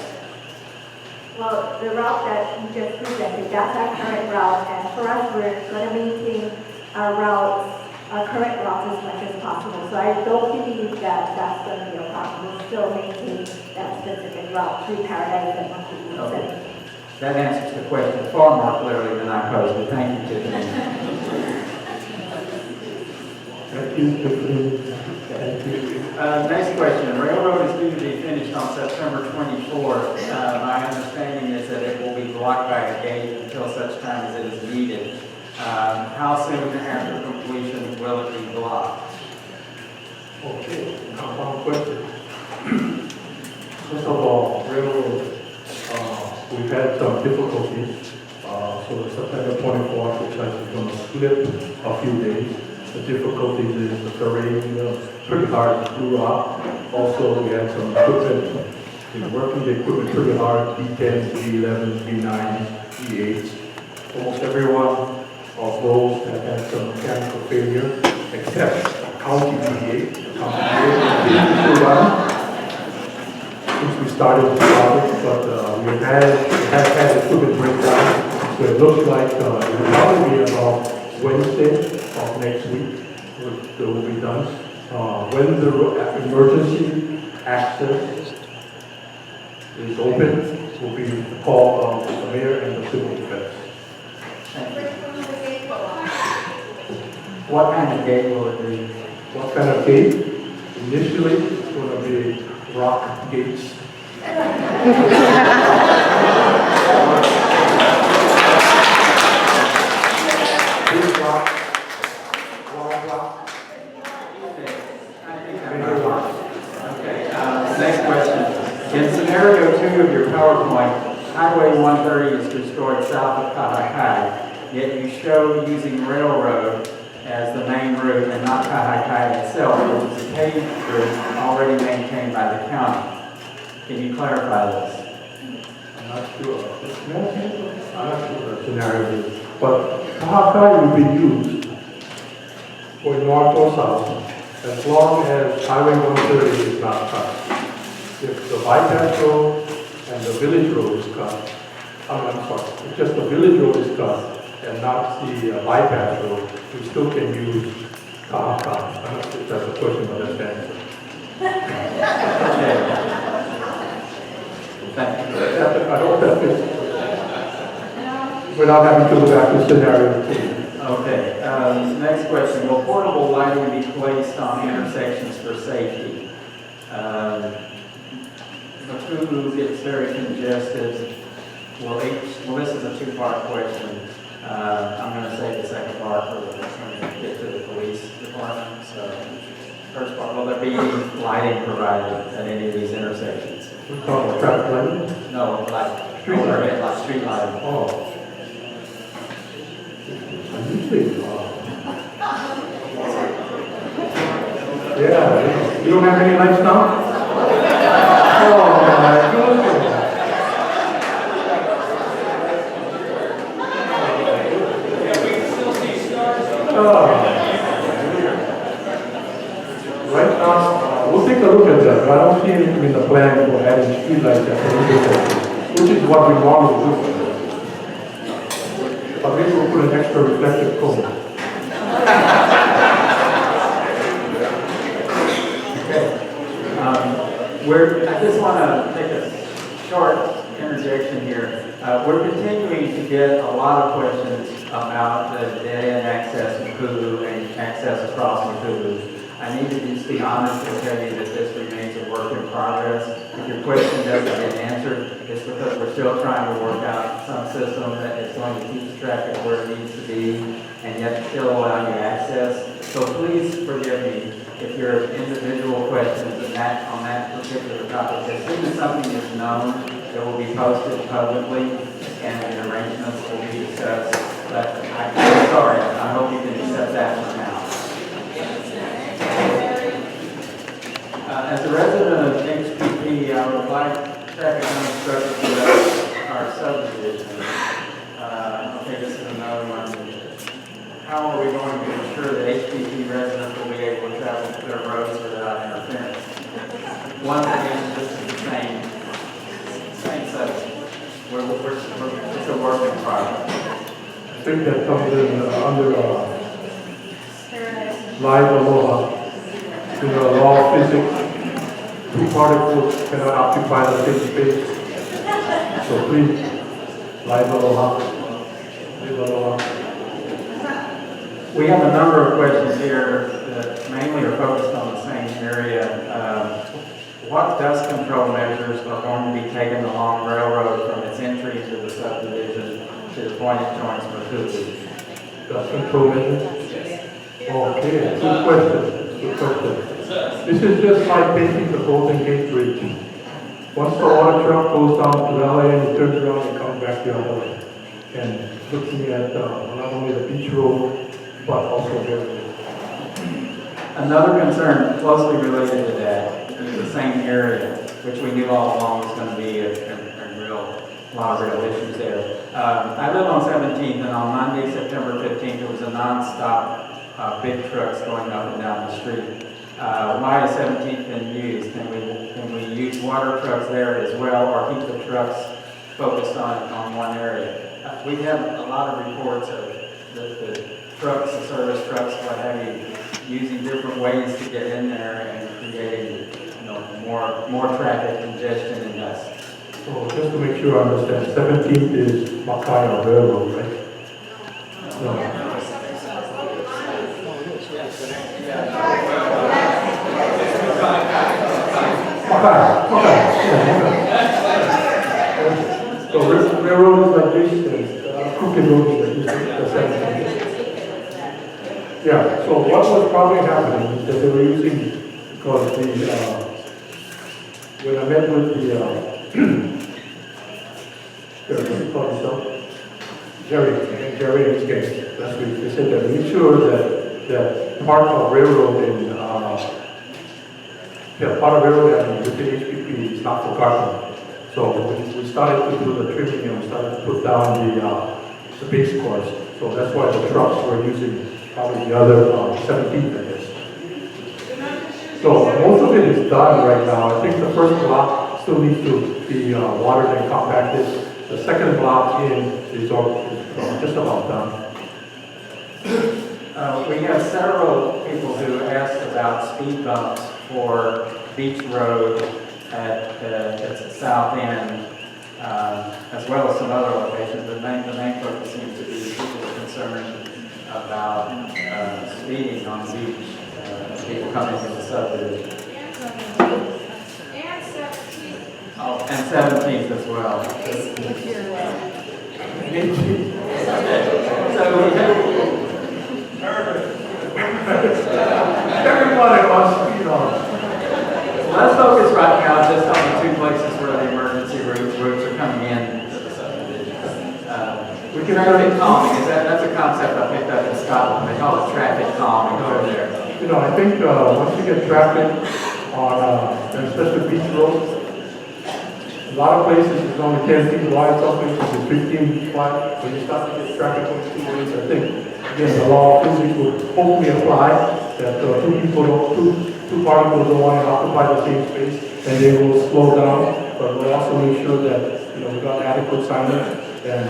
Well, the route that you just presented, that's our current route, and for us, we're going to maintain our routes, our current routes as much as possible. So I don't believe that that's going to be a problem. We'll still maintain that specific route through Paradise and Maku'u. Okay. That answers the question far more clearly than I posed, but thank you, Tiffany. Thank you, Tiffany. Thank you. Next question. Railroad is due to be finished on September 24th. My understanding is that it will be blocked by a gate until such time as it is needed. How soon after completion will it be blocked? Okay, compound question. First of all, railroad, we've had some difficulties. So September 24th, which is going to slip a few days. The difficulties is the terrain, pretty hard to do rock. Also, we had some equipment, working the equipment pretty hard, B10s, B11s, B9s, B8s. Almost every one of those have had some mechanical failure, except County B8. County B8 since we started the project, but we have had equipment breakdown. So it looks like it will probably be about Wednesday of next week that will be done. When the emergency access is open, will be called on the mayor and the civil defense. What kind of gate will it be? What kind of gate? Initially, it's going to be rock gates. Big rock, long rock. Okay, next question. In scenario 2 of your PowerPoint, Highway 130 is destroyed south of Kahakai, yet you show using railroad as the main route and not Kahakai itself, which is a paved route already maintained by the county. Can you clarify this? I'm not sure. I'm not sure the scenario is, but Kahakai will be used for north or south as long as Highway 130 is not cut. If the bypass road and the village road is cut, I'm sorry, if just the village road is cut and not the bypass road, we still can use Kahakai. I'm not sure if that's a question, but that's the answer. Thank you. I hope that fits. Without having to go back to scenario 2. Okay, next question. Will portable lighting be placed on intersections for safety? Makubu gets very congested. Well, this is a two-part question. I'm going to save the second part for when we get to the police department. So, first part, will there be any lighting provided at any of these intersections? We call it traffic lighting. No, like street lighting. Like street lighting. Oh. Usually, yeah, you don't have any lights now? Oh my goodness. Right now, we'll take a look at that, but I don't see anything in the plan for adding street lights at the intersection, which is what we normally do. But maybe we'll put an extra reflective cone. I just want to take a short interjection here. We're continuing to get a lot of questions about the dead-end access to Kulu and access across Kulu. I need to just be honest and tell you that this remains a work in progress. If your question doesn't get answered, it's because we're still trying to work out some system that is going to keep track of where it needs to be and yet still allow you access. So please forgive me if your individual questions on that particular topic. As soon as something is known, it will be posted publicly and the arrangements will be discussed. But I'm sorry, I hope you can accept that for now. As a resident of HPP, I would like traffic unobstructed throughout our subdivision. Okay, this is another one. How are we going to ensure that HPP residents will be able to travel their roads without interference? Once again, this is the same subject. It's a work in progress. I think that comes in under Live Aloha. In the law of physics, two particles cannot occupy the same space. So please, Live Aloha. Live Aloha. We have a number of questions here that mainly are focused on the same area. What dust control measures are going to be taken along railroad from its entry into the subdivision to the point it joins Makubu? Dust control measures? Okay, good question. Good question. This is just like painting the Golden Gate Bridge. Once the water truck goes down to LA and it turns around and comes back the other way. And looking at not only the beach road, but also the Another concern closely related to that is the same area, which we knew all along was going to be a lot of real issues there. I live on 17th, and on Monday, September 15th, there was a non-stop big trucks going up and down the street. Why is 17th been used? Can we use water trucks there as well, or keep the trucks focused on one area? We have a lot of reports of the trucks, the service trucks, what have you, using different ways to get in there and creating, more traffic congestion and dust. So just to make sure I understand, 17th is Makaya Railroad, right? No. So railroad is like this, and crooked road is like this, the 17th. Yeah, so what was probably happening is that they were using, because when I met with Jerry and his gang last week, they said that make sure that part of railroad and part of railroad and within HPP is not forgotten. So we started to do the trimming and we started to put down the base course. So that's why the trucks were using probably the other 17th, I guess. So most of it is done right now. I think the first block still needs to be watered and compacted. The second block is just about done. We have several people who asked about speed bumps for Beach Road at the south end, as well as some other locations. The main focus seems to be people concerned about speeding on the beach, people coming from the subdivision. And 17th. Oh, and 17th as well. So we have, Everybody wants speed on. let's focus right now just on the two places where the emergency routes are coming in to the subdivision. We can Traffic calming, that's a concept I picked up in Scotland. They call it traffic calming over there. I think once you get traffic on, especially beach roads, a lot of places it's only 10 feet wide, some places it's 15 feet wide. When you start to get traffic on two ways, I think, again, the law of physics would hopefully apply that two particles don't want to occupy the same space, and they will slow down. But we'll also make sure that we've got adequate signage. And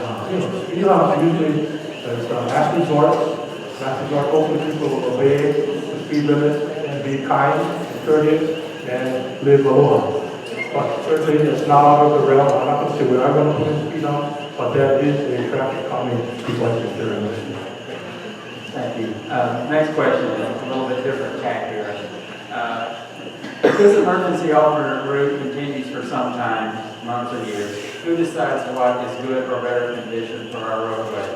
speed humps usually as last resort. Hopefully people will obey the speed limit and be kind, courteous, and live alone. But certainly it's not out of the realm. I'm not going to say we are going to put in speed humps, but that is a traffic calming device during this. Thank you. Next question is a little bit different tack here. If this emergency alternate route continues for some time, months or years, who decides what is good or better condition for our roadway?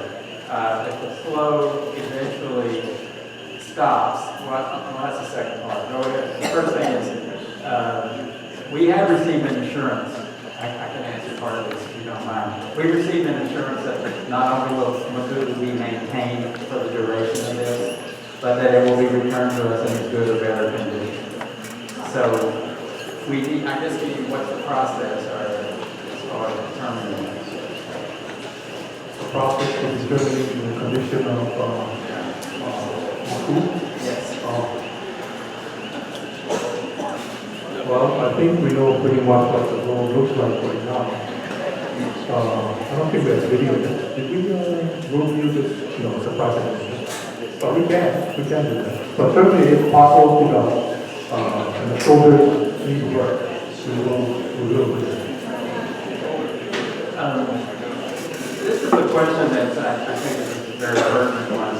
If the flow eventually stops, well, that's the second part. Go ahead. The first thing is, we have received an insurance. I can answer part of this if you don't mind. We received an insurance that not only will be maintained for the duration of this, but that it will be returned to us in as good or better condition. So I just need what's the process as far as determining this. The process for determining the condition of food? Yes. Well, I think we know pretty much what the road looks like right now. I don't think we have video. Did we road view this? No, it's a project. But we can do that. But certainly it's possible, and the shoulders need work. We will do that. This is a question that I think is a very pertinent one.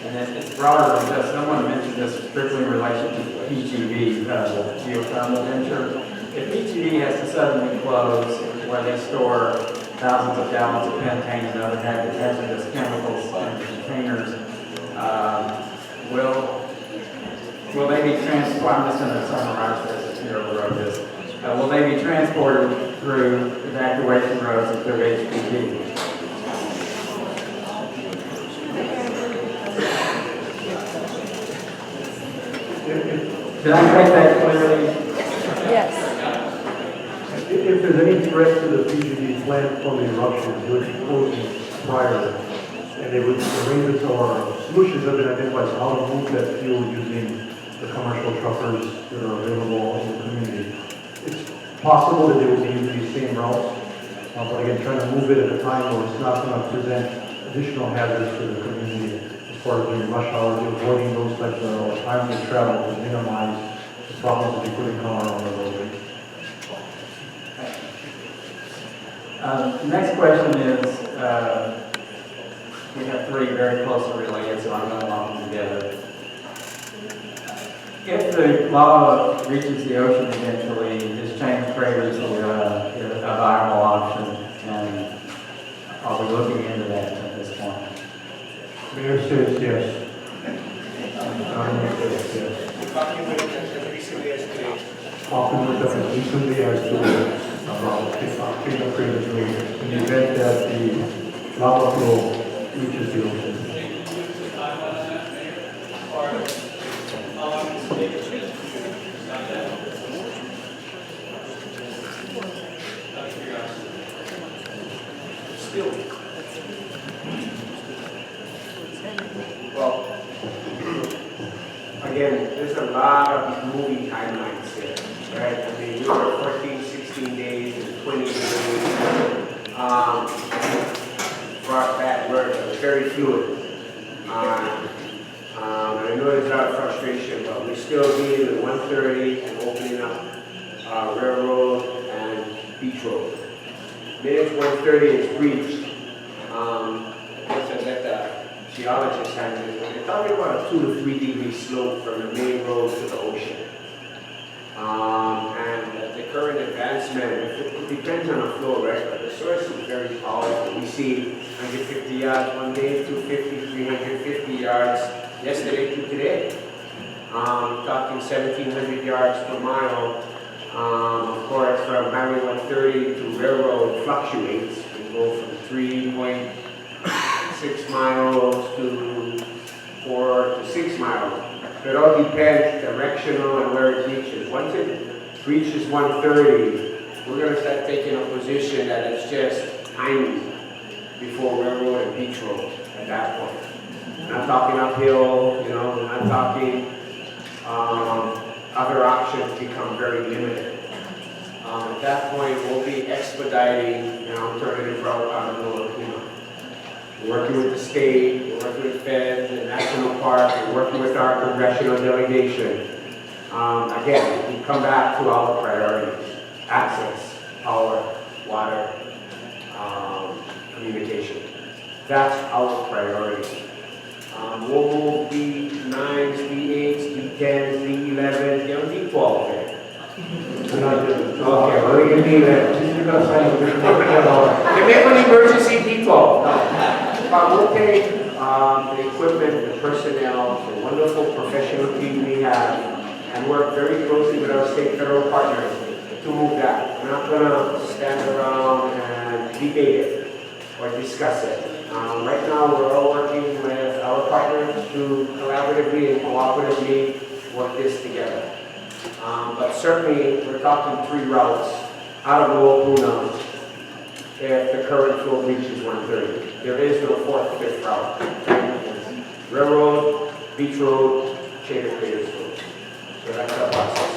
And it's broader than just, someone mentioned this strictly in relation to PGV, geothermal venture. If PGV has to suddenly close where they store thousands of gallons of pentane and other hazardous chemicals in containers, will they be transported? I'm just going to summarize this here on the road. Will they be transported through evacuation roads and through HPP? Did I make that clearly? Yes. If there's any threat to the PGD plant from the eruption, which closed prior, and they would arrangements or solutions have been identified to how to move that fuel using the commercial truckers that are available in the community. It's possible that they will be using these same routes, but again, trying to move it at a time where it's not going to present additional hazards to the community is course, during rush hours, avoiding those types of times of travel to minimize the problems that they could encounter on the roadway. Next question is, we have three very closely related, so I'm going to lump them together. If the lava reaches the ocean eventually, is chain craters a viable option? And are we looking into that at this point? Mayor says yes. Governor says yes. Talking with them recently as today. Talking with them as recently as today about treatment craters in the event that the lava flow reaches the ocean. Well, again, there's a lot of moving timelines here, right? I mean, we were 14, 16 days, and 20 days. Brought that word very fluid. And I know there's a lot of frustration, but we're still dealing with 130 and opening up railroad and beach road. Minute 130 is breached. Let the geologists handle it. They're talking about a 2 to 3 degree slope from the main road to the ocean. And the current advancement, it depends on the flow, right? But the source is very powerful. We see 150 yards one day, 250, 350 yards yesterday to today. Talking 1,700 yards per mile. Of course, from Highway 130 to railroad fluctuates. We go from 3.6 miles to 4 to 6 miles. So it all depends directional and where it reaches. Once it reaches 130, we're going to start taking a position that it's just tiny before railroad and beach road at that point. We're not talking uphill, we're not talking other options become very limited. At that point, we'll be expediting an alternative route out of the We're working with the state, we're working with feds and national park, we're working with our congressional delegation. Again, we come back to our priorities: access, power, water, communication. That's our priority. We'll move D9s, D8s, D10s, D11s, get on D12 there. Okay, well, we can D11. You're gonna sign a different Can make an emergency D12. But we'll take the equipment, the personnel, the wonderful professional team we have, and work very closely with our state federal partners to move that. We're not gonna stand around and debate it or discuss it. Right now, we're all working with our partners to collaboratively and cooperatively work this together. But certainly, we're talking 3 routes out of Oakuna if the current flow reaches 130. There is no 4th, 5th route. Railroad, beach road, chain of craters road. So that's our process.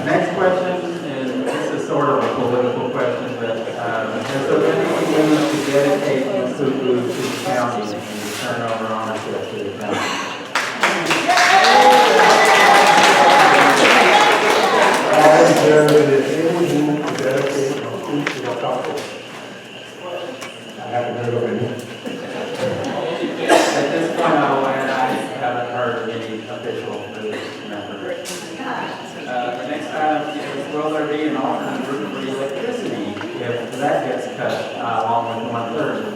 Next question, and this is sort of a political question, but has there been any movement to dedicate Masuku to the county and turn over ownership to the county? There is any move to dedicate a food to the council. I haven't heard of any. At this point, I will add, I haven't heard of any official moves in that direction. The next item is, will there be an alternate route for electricity if that gets cut along with 130?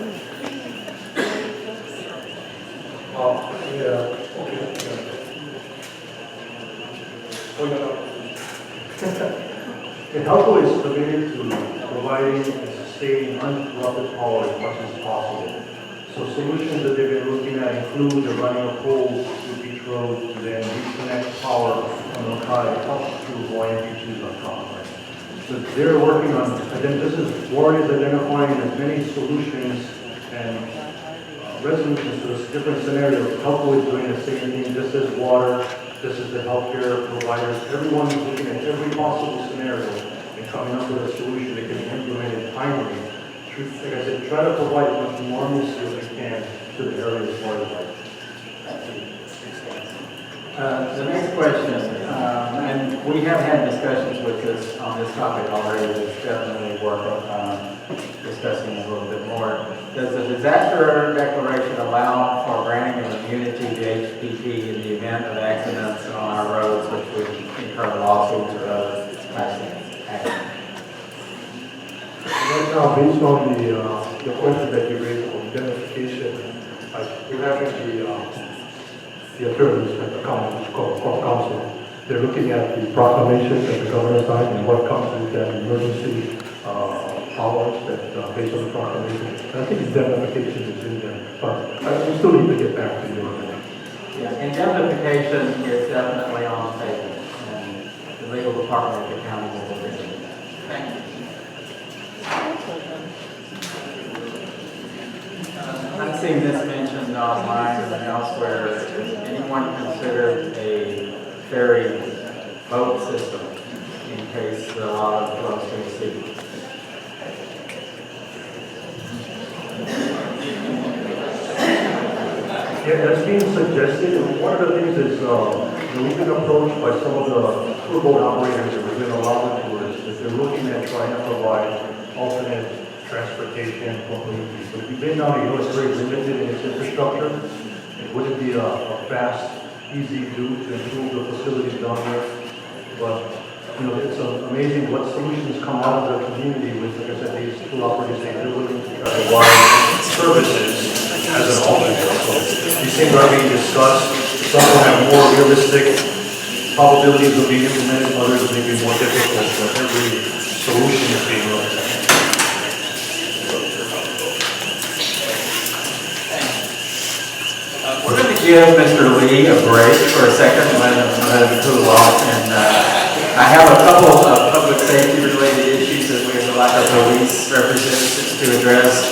The HPP is committed to providing and sustaining uninterrupted power as much as possible. So solutions that they've been looking at include the running of poles to beach roads to then reconnect power on the high up to Hawaiian beaches on top. So they're working on, and then this is, Warren is identifying as many solutions and resolutions to this different scenarios. HPP is doing the same thing. This is water. This is the healthcare providers. Everyone is looking at every possible scenario and coming up with a solution that can be implemented timely like I said, try to provide as much normalcy as we can to the area as far as like. The next question, and we have had discussions with this, on this topic already, it's definitely worth discussing a little bit more. Does the disaster declaration allow for granting of immunity to HPP in the event of accidents on our roads, which would incur lawsuits or other accidents? Right now, based on the question that you raised on identification, we're having the attorneys at the council, they're looking at the proclamation that the governor signed and what comes with that emergency powers that based on the proclamation. And I think indemnification is in there, but we still need to get back to you on that. Yeah, indemnification is definitely on the table, and the legal department of the county will look into that. Thank you. I've seen this mentioned online and elsewhere. Has anyone considered a ferry boat system in case the law flows to the sea? Yeah, that's being suggested. And one of the things is, we've been approached by some of the tour boat operators that we've been allowing tours, that they're looking at trying to provide alternate transportation completely. So if you've been down here, it's very limited in its infrastructure. It wouldn't be a fast, easy do to improve the facilities down there. But, it's amazing what solutions come out of the community with, like I said, these tour operators saying they're willing to provide services as an alternate. So these things are being discussed. Some will have more realistic probabilities of being implemented, others may be more difficult, but every solution is being looked at. We're going to give Mr. Lee a break for a second and let him cool off. And I have a couple of public safety related issues that we would like our police representatives to address.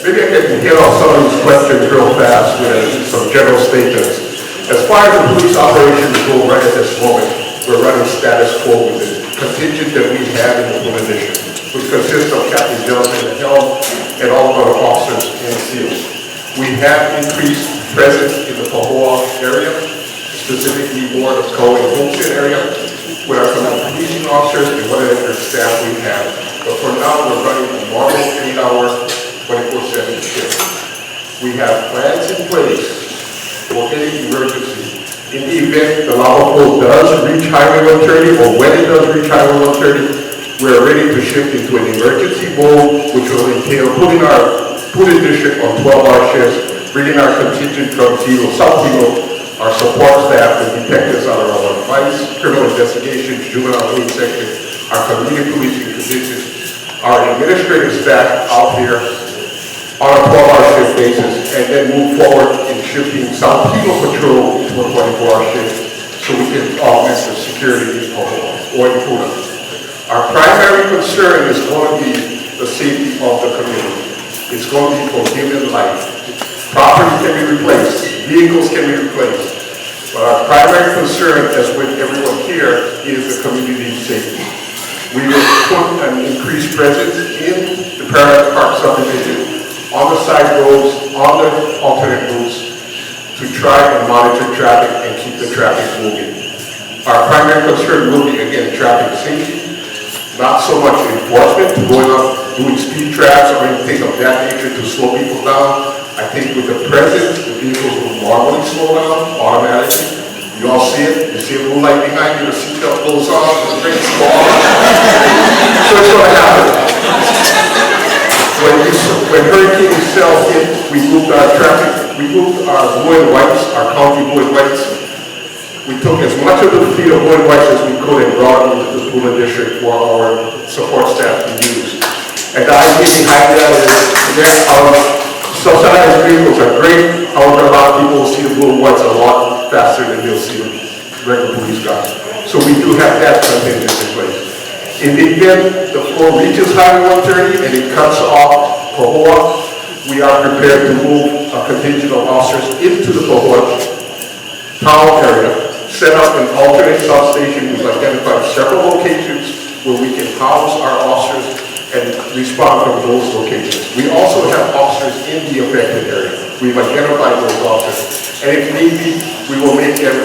Maybe I can hit on some of these questions real fast with some general statements. As far as the police operations go right at this moment, we're running status quo with the contingent that we have in the police district, which consists of Captain Johnson at the helm and all of our officers in the field. We have increased presence in the Pahoa area, specifically more of the Coe and Homestead area, with our policing officers and whatever staff we have. But for now, we're running a normal 8-hour, 24/7 shift. We have plans in place for any emergency. In the event the lava flow does reach Highway 130, or when it does reach Highway 130, we're ready to shift into an emergency mode, which will entail putting the district on 12-hour shifts, bringing our contingent from South Hilo, our support staff, the detectives out of our vice, criminal investigations, juvenile aid section, our community policing contingent, our administrative staff out here on a 12-hour shift basis, and then move forward in shifting South Hilo Patrol into a 24-hour shift so we can augment the security in Pahoa or in Puna. Our primary concern is going to be the safety of the community. It's going to be for human life. Property can be replaced, vehicles can be replaced, but our primary concern, as with everyone here, is the community safety. We will put an increased presence in the Paradise Park subdivision, on the side roads, on the alternate routes, to try and monitor traffic and keep the traffic moving. Our primary concern will be, again, traffic safety, not so much enforcement, going up, doing speed traps or anything of that nature to slow people down. I think with the presence, the vehicles will normally slow down automatically. You all see it. You see a little light behind you, the seatbelt goes on, the brakes go on. So it's going to happen. When Hurricane Isabel hit, we moved our traffic, we moved our blue and whites, our county blue and whites. We took as much of the fleet of blue and whites as we could and brought them into the Puna district for our support staff to use. And the idea behind that is, again, our subsidized vehicles are great. However, a lot of people will see the blue and whites a lot faster than they'll see the regular police cars. So we do have that contingent in place. In the event the flow reaches Highway 130 and it cuts off Pahoa, we are prepared to move a contingent of officers into the Pahoa town area, set up an alternate substation. We've identified several locations where we can house our officers and respond from those locations. We also have officers in the affected area. We've identified those officers, and if need be, we will make them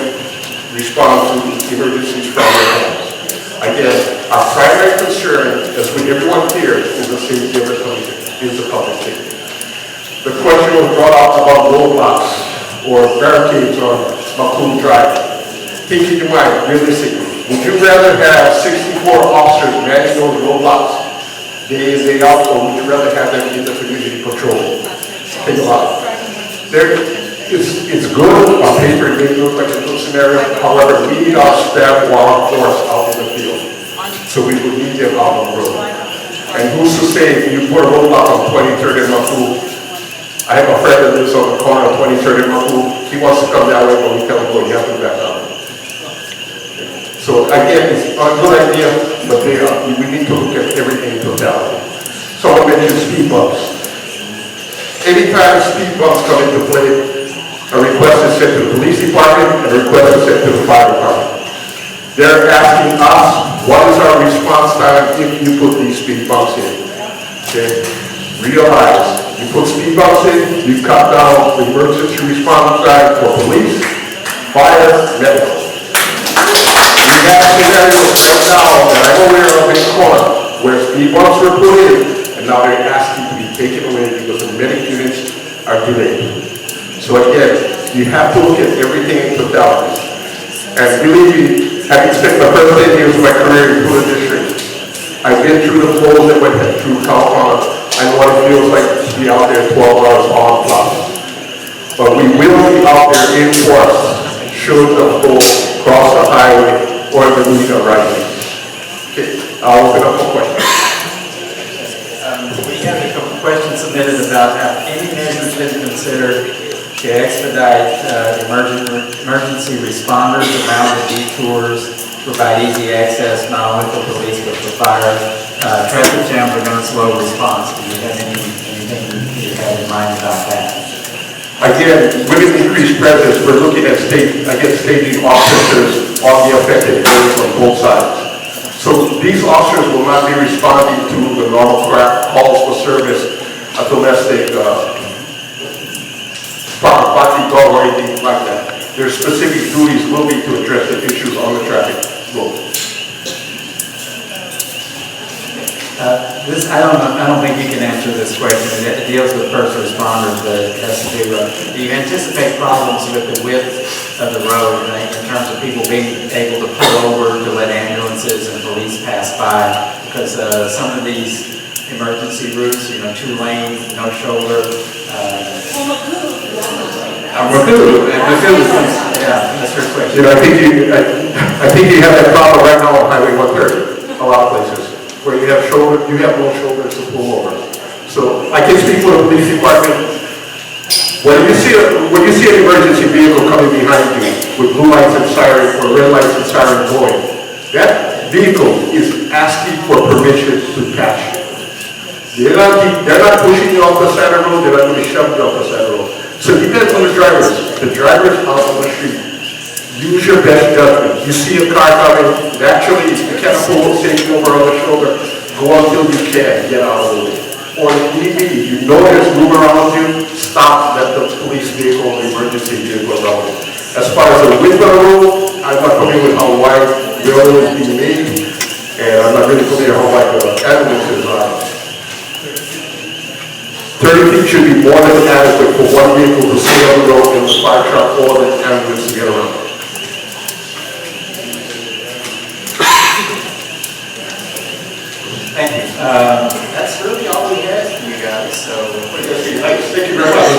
respond to emergencies from their homes. Again, our primary concern, as with everyone here, is the safety of the country, is the public safety. The question was brought up about roadblocks or barricades on Macomb Drive. Keep in mind, realistically, would you rather have 64 officers manning those roadblocks day in, day out, or would you rather have them in the community patrol? Think about it. It's good on paper, it may look like a good scenario. However, we need our staff or our force out in the field. So we would need them out on the road. And who's to say if you put a roadblock on 23rd and Macomb? I have a friend that lives on the corner of 23rd and Macomb. He wants to come that way, but we tell him, well, you have to back out. So again, it's a good idea, but we need to look at everything in totality. Someone mentioned speed bumps. Anytime speed bumps come into play, a request is sent to the police department and a request is sent to the fire department. They're asking us, what is our response time if you put these speed bumps in? Okay? Realize, you put speed bumps in, you cut down the emergency response time for police, fire, medical. We have scenarios right now that I'm aware of in court where speed bumps were put in and now they're asking to be taken away because the medic units are delayed. So again, you have to look at everything in totality. And believe me, having spent the first 10 years of my career in the district, I've been through the flows that went through California. I know what it feels like to be out there 12 hours on clock. But we will be out there in force should the flow cross the highway or the need arising. Okay, I'll open up for questions. We have a couple questions submitted about have any measures been considered to expedite emergency responders around the detours, provide easy access not only for police but for fire. Traffic jams are going to slow response. Do you have anything you have in mind about that? Again, with an increased presence, we're looking at staging officers on the affected areas on both sides. So these officers will not be responding to the normal calls for service, a domestic parking dog or anything like that. Their specific duties will be to address the issues on the traffic road. I don't think you can answer this question. It deals with first responders, but it has to do do you anticipate problems with the width of the road in terms of people being able to pull over to let ambulances and police pass by? Because some of these emergency routes, 2 lane, no shoulder. Yeah, that's your question. I think you have that problem right now on Highway 130, a lot of places, where you have no shoulders to pull over. So I can speak for the police department. When you see an emergency vehicle coming behind you with blue lights and siren or red lights and siren going, that vehicle is asking for permission to catch you. They're not pushing you off the side of the road. They're not going to shove you off the side of the road. So it depends on the drivers. The drivers out on the street, use your best judgment. You see a car coming, naturally, if you can't pull safety over on the shoulder, go until you can get out of the way. Or if need be, if you know there's room around you, stop, let the police vehicle or emergency vehicle around you. As far as the width of the road, I'm not familiar with how wide the road is being made, and I'm not really familiar how wide the ambulances are. 30 feet should be more than adequate for one vehicle to stay on the road and the fire truck or the ambulance to get around. Thank you. That's really all we have for you guys. So Thank you very much.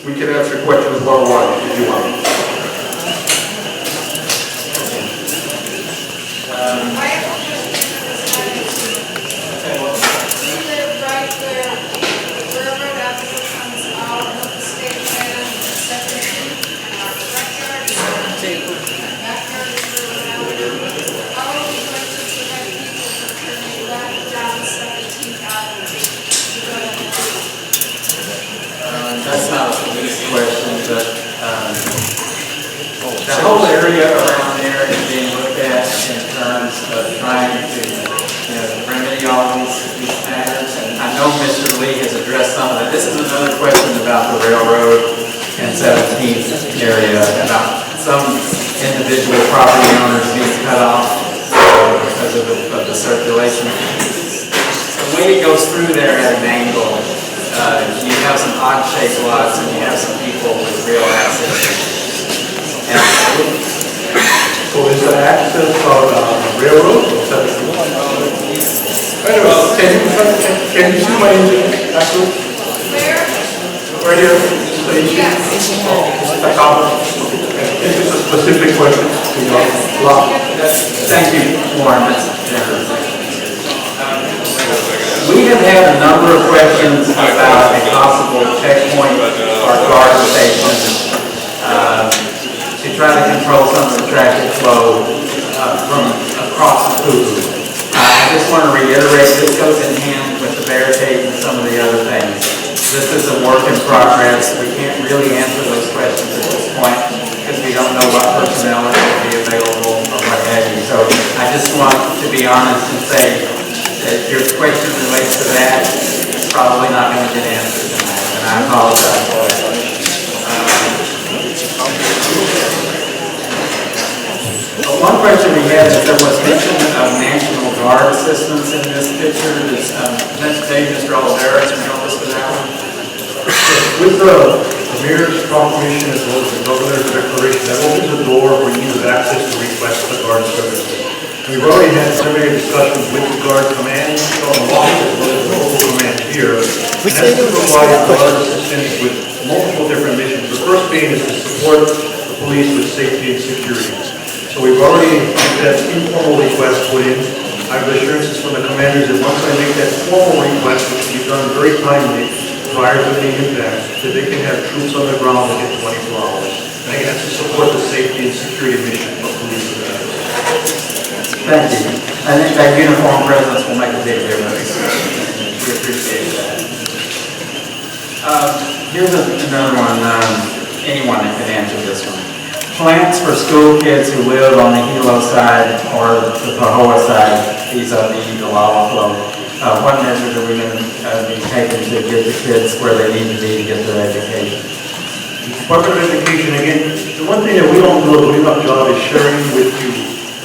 We can answer questions one-on-one if you want. but the whole area around there is being looked at in terms of trying to, remedy all these matters. And I know Mr. Lee has addressed some of it. This is another question about the railroad and 17th area, about some individual property owners being cut off because of the circulation. The way it goes through there at an angle, you have some odd-shaped lots and you have some people with real access. So is the access on the railroad? Can you see my engine, actually? Where? Right here, this is the issue. The top. This is a specific question to your lot. Thank you, Warren. We have had a number of questions about a possible checkpoint or guard station to try to control some of the traffic flow from across the Puku. I just want to reiterate, this goes in hand with the barricades and some of the other things. This is a work in progress. We can't really answer those questions at this point because we don't know what personnel is going to be available or what have you. So I just want to be honest and say that if your question relates to that, it's probably not going to get answered tonight, and I apologize for that. One question we had is there was mention of National Guard assistance in this picture. Does Mr. Olivera can help us with that one? With the mayor's proclamation as well as the governor's declaration, that opens the door for you to have access to request the guard services. We've already had preliminary discussions with the guard command on the line as well as the local command here. And that's to provide guard assistance with multiple different missions. The first being is to support the police with safety and security. So we've already had that informal request put in. I have assurances from the commanders that once I make that formal request, which will be done very timely prior to any impact, that they can have troops on the ground within 24 hours. And again, that's to support the safety and security mission of police. Thank you. I think that uniform presence will make a big difference. We appreciate that. Here's another one. Anyone that can answer this one. Plants for school kids who live on the Hilo side or the Pahoa side, vis-a-vis the lava flow. What measures are we going to be taking to get the kids where they need to be to get their education? Department of Education, again, the one thing that we don't do a good enough job is sharing with you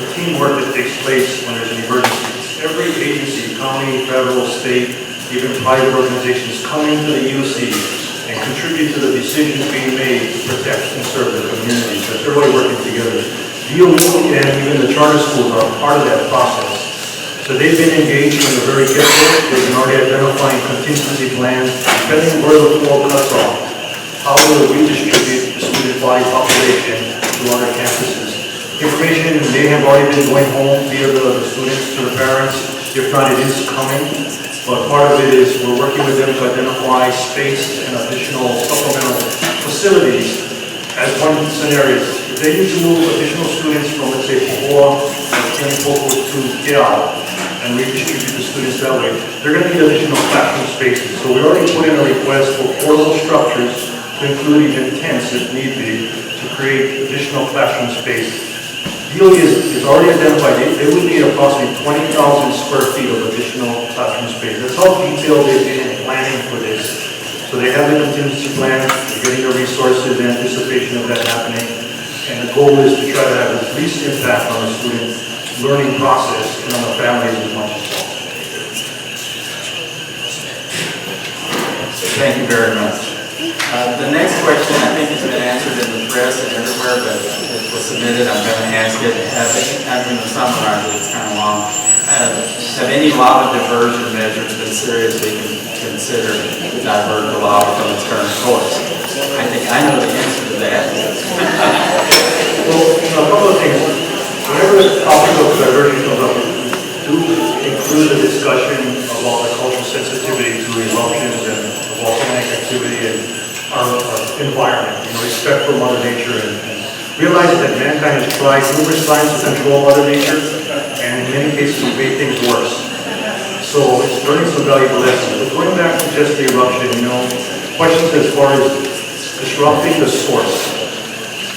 the teamwork that takes place when there's an emergency. Every agency, county, federal, state, even private organizations come into the UC and contribute to the decisions being made to protect and serve the community. So it's everybody working together. DOE and even the charter schools are part of that process. So they've been engaged from the very get-go. They've been already identifying contingency plans, depending where the flow cuts off. How will we distribute the student body population to other campuses? Information may have already been going home via the students to the parents. If not, it is coming. But part of it is we're working with them to identify space and additional supplemental facilities as one scenario. If they need to move additional students from, let's say, Pahoa or Tunipoco to Gal and redistribute the students that way, they're going to need additional classroom spaces. So we already put in a request for portable structures to include even tents if need be to create additional classroom space. DOE is already identified, they would need approximately 20,000 square feet of additional classroom space. That's how detailed they've been in planning for this. So they have the contingency plan, they're getting the resources in anticipation of that happening. And the goal is to try to have the least impact on the student learning process and on the families as much as possible. Thank you very much. The next question I think has been answered in the press and everywhere, but it was submitted. I'm going to ask it. I'm going to summarize it. It's kind of long. Have any lava diversion measures been seriously considered to divert the lava from its current course? I think I know the answer to that. Well, a couple of things. Whenever the topic of diversion comes up, do include a discussion about the cultural sensitivity to eruptions and volcanic activity and our environment, respect for Mother Nature, and realize that mankind has tried numerous times to control Mother Nature, and in many cases we've made things worse. So it's learning some valuable lessons. But going back to just the eruption, questions as far as disrupting the source.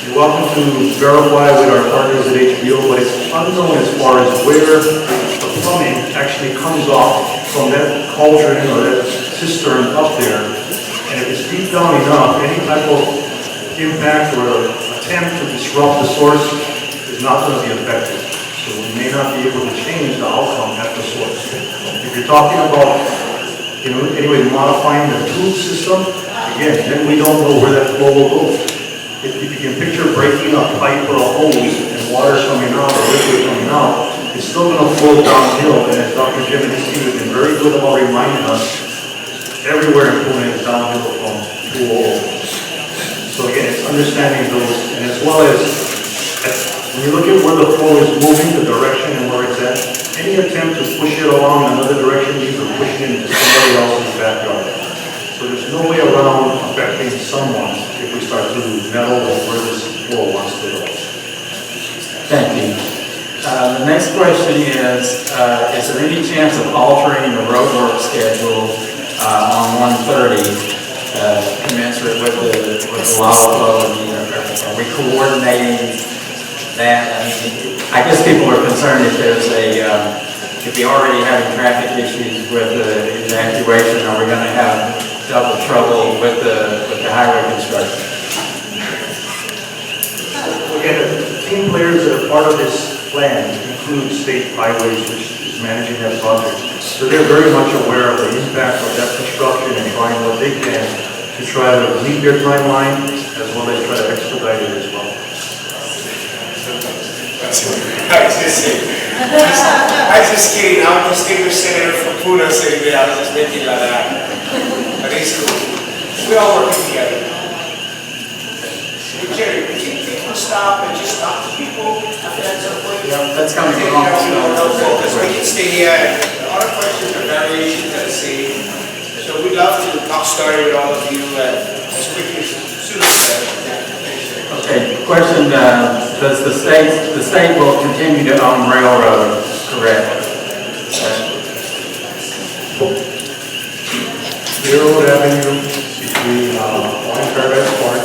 You're welcome to verify with our partners at HBO, but it's unknown as far as where the plumbing actually comes off from that cauldron or that cistern up there. And if it's deep down enough, any type of impact or attempt to disrupt the source is not going to be effective. So we may not be able to change the outcome at the source. If you're talking about, anyway, modifying the tube system, again, then we don't know where that flow will go. If you can picture breaking a pipe or a hose and water coming out or liquid coming out, it's still going to flow downhill. And as Dr. Jim and his team have been very good about reminding us, everywhere in Pune is downhill from 200. So again, it's understanding those, and as well as when you look at where the flow is moving, the direction and where it's at, any attempt to push it along in another direction means we're pushing it into somebody else's backyard. So there's no way around affecting someone if we start to meddle with where this flow wants to go. Thank you. The next question is there any chance of altering the roadwork schedule on 130 commensurate with the lava flow? Are we coordinating that? I mean, I guess people are concerned if there's if we already having traffic issues with the evacuation, are we going to have double trouble with the highway construction? Again, the team players that are part of this plan include state highways, which is managing that project. So they're very much aware of the impact of that construction and trying what they can to try to meet their timeline as well as try to expedite it as well. I just kidding. I'm distinguished senator from Pune sitting there. I was just making that up. But it's cool. We all working together. Hey, Jerry, would you people stop and just talk to people after that some point? Yeah, that's coming Maybe from that's no focus. We can stay here. All the questions are variations of the same. So we'd love to talk story with all of you as quickly as soon as Okay, question, does the state will continue to own railroad, correct? Railroad Avenue between Hawaiian Paradise Park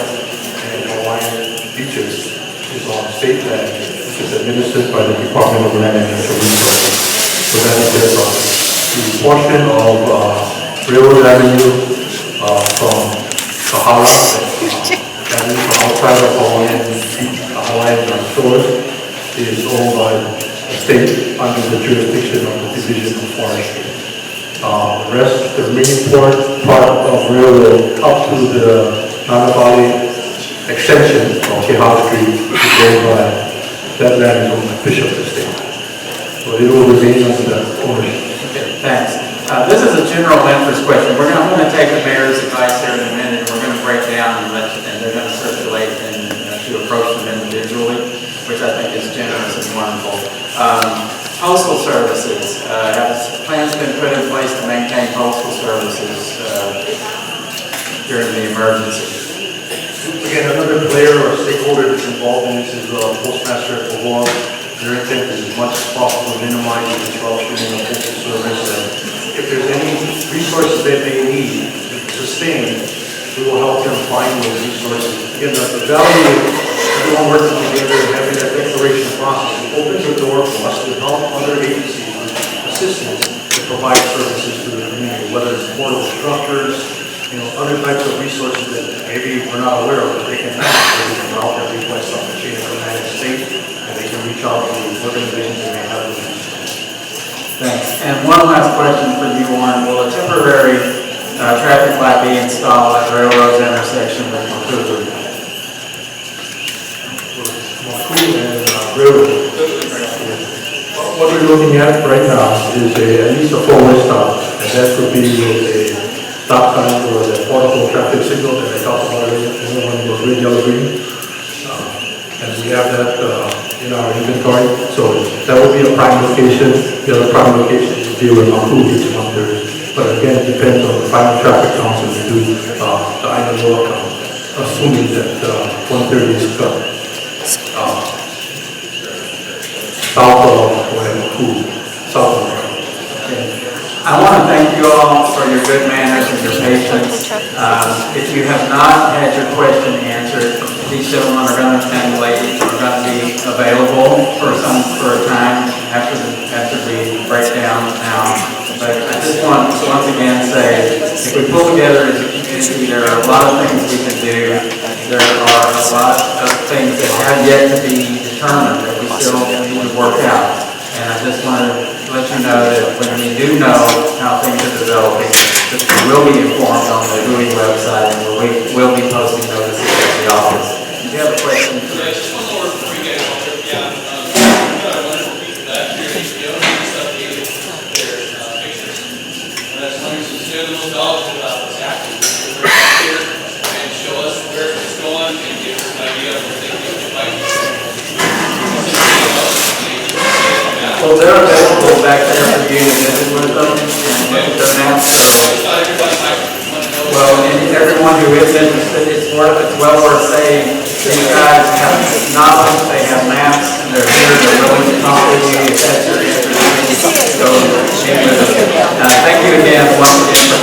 and Hawaiian Beaches is on state land, which is administered by the Department of Land and Natural Resources. So that is their property. The portion of Railroad Avenue from Kahala, that is from outside of Hawaiian shores, is owned by the state under the jurisdiction of the Division of Forestry. The remaining part of railroad up to the Nana Valley extension of Kehau Street is owned by, that land is owned by Bishop Estate. So it will remain under that ownership. Okay, thanks. This is a general interest question. I'm going to take the mayor's advice here in a minute, and we're going to break down and they're going to circulate and to approach them individually, which I think is generous and wonderful. Postal services, have plans been put in place to maintain postal services during the emergency? Again, another player or stakeholder that's involved in this is Postmaster at Bohol. Their intent is as much as possible to minimize the disruption in the postal service. If there's any resources that they need to sustain, we will help them find those resources. Again, the value of everyone working together and having that declaration process, it opens the door for us to help other agencies with assistance to provide services to the community, whether it's portable structures, other types of resources that maybe we're not aware of, but they can access. They can route that request off the chain of command and state, and they can reach out to organizations that may have them. Thanks. And one last question for you, Warren. Will a temporary traffic light be installed at Railroad's intersection with Makubu? Makubu and Railroad. What we're looking at right now is at least a four-way stop, and that could be with a stop sign or the portable traffic signal that I talked about earlier, when it was red, yellow, green. And we have that in our inventory, so that will be a prime location. The other prime location will be where Makubu is 130. But again, it depends on the final traffic counts and we do the item load count, assuming that 130 is cut. South of Makubu, south of Makubu. I want to thank you all for your good manners and your patience. If you have not had your question answered, these gentlemen are going to, and ladies are going to be available for a time after the breakdown now. But I just want to once again say, if we pull together as a community, there are a lot of things we can do. There are a lot of things that have yet to be determined that we still need to work out. And I just want to let you know that when we do know how things are developing, that we will be informed on the GUI website, and we will be posting notices at the office. Do you have a question? Yeah, just one more before we get it all tripped out. I wonderful people back here, HBO, just updated their pictures. And I was wondering, since they're the most knowledgeable about what's happening, they're back here and show us where it's going and give us an idea of where they think it might be. Well, they're available back there for you to visit with them and look at their maps. Not everybody might want to know. Well, and everyone who is interested, it's well worth saying, these guys have knowledge, they have maps, and they're here, they're willing to talk with you if that's your interest. So, meet with them. Thank you again, once again, for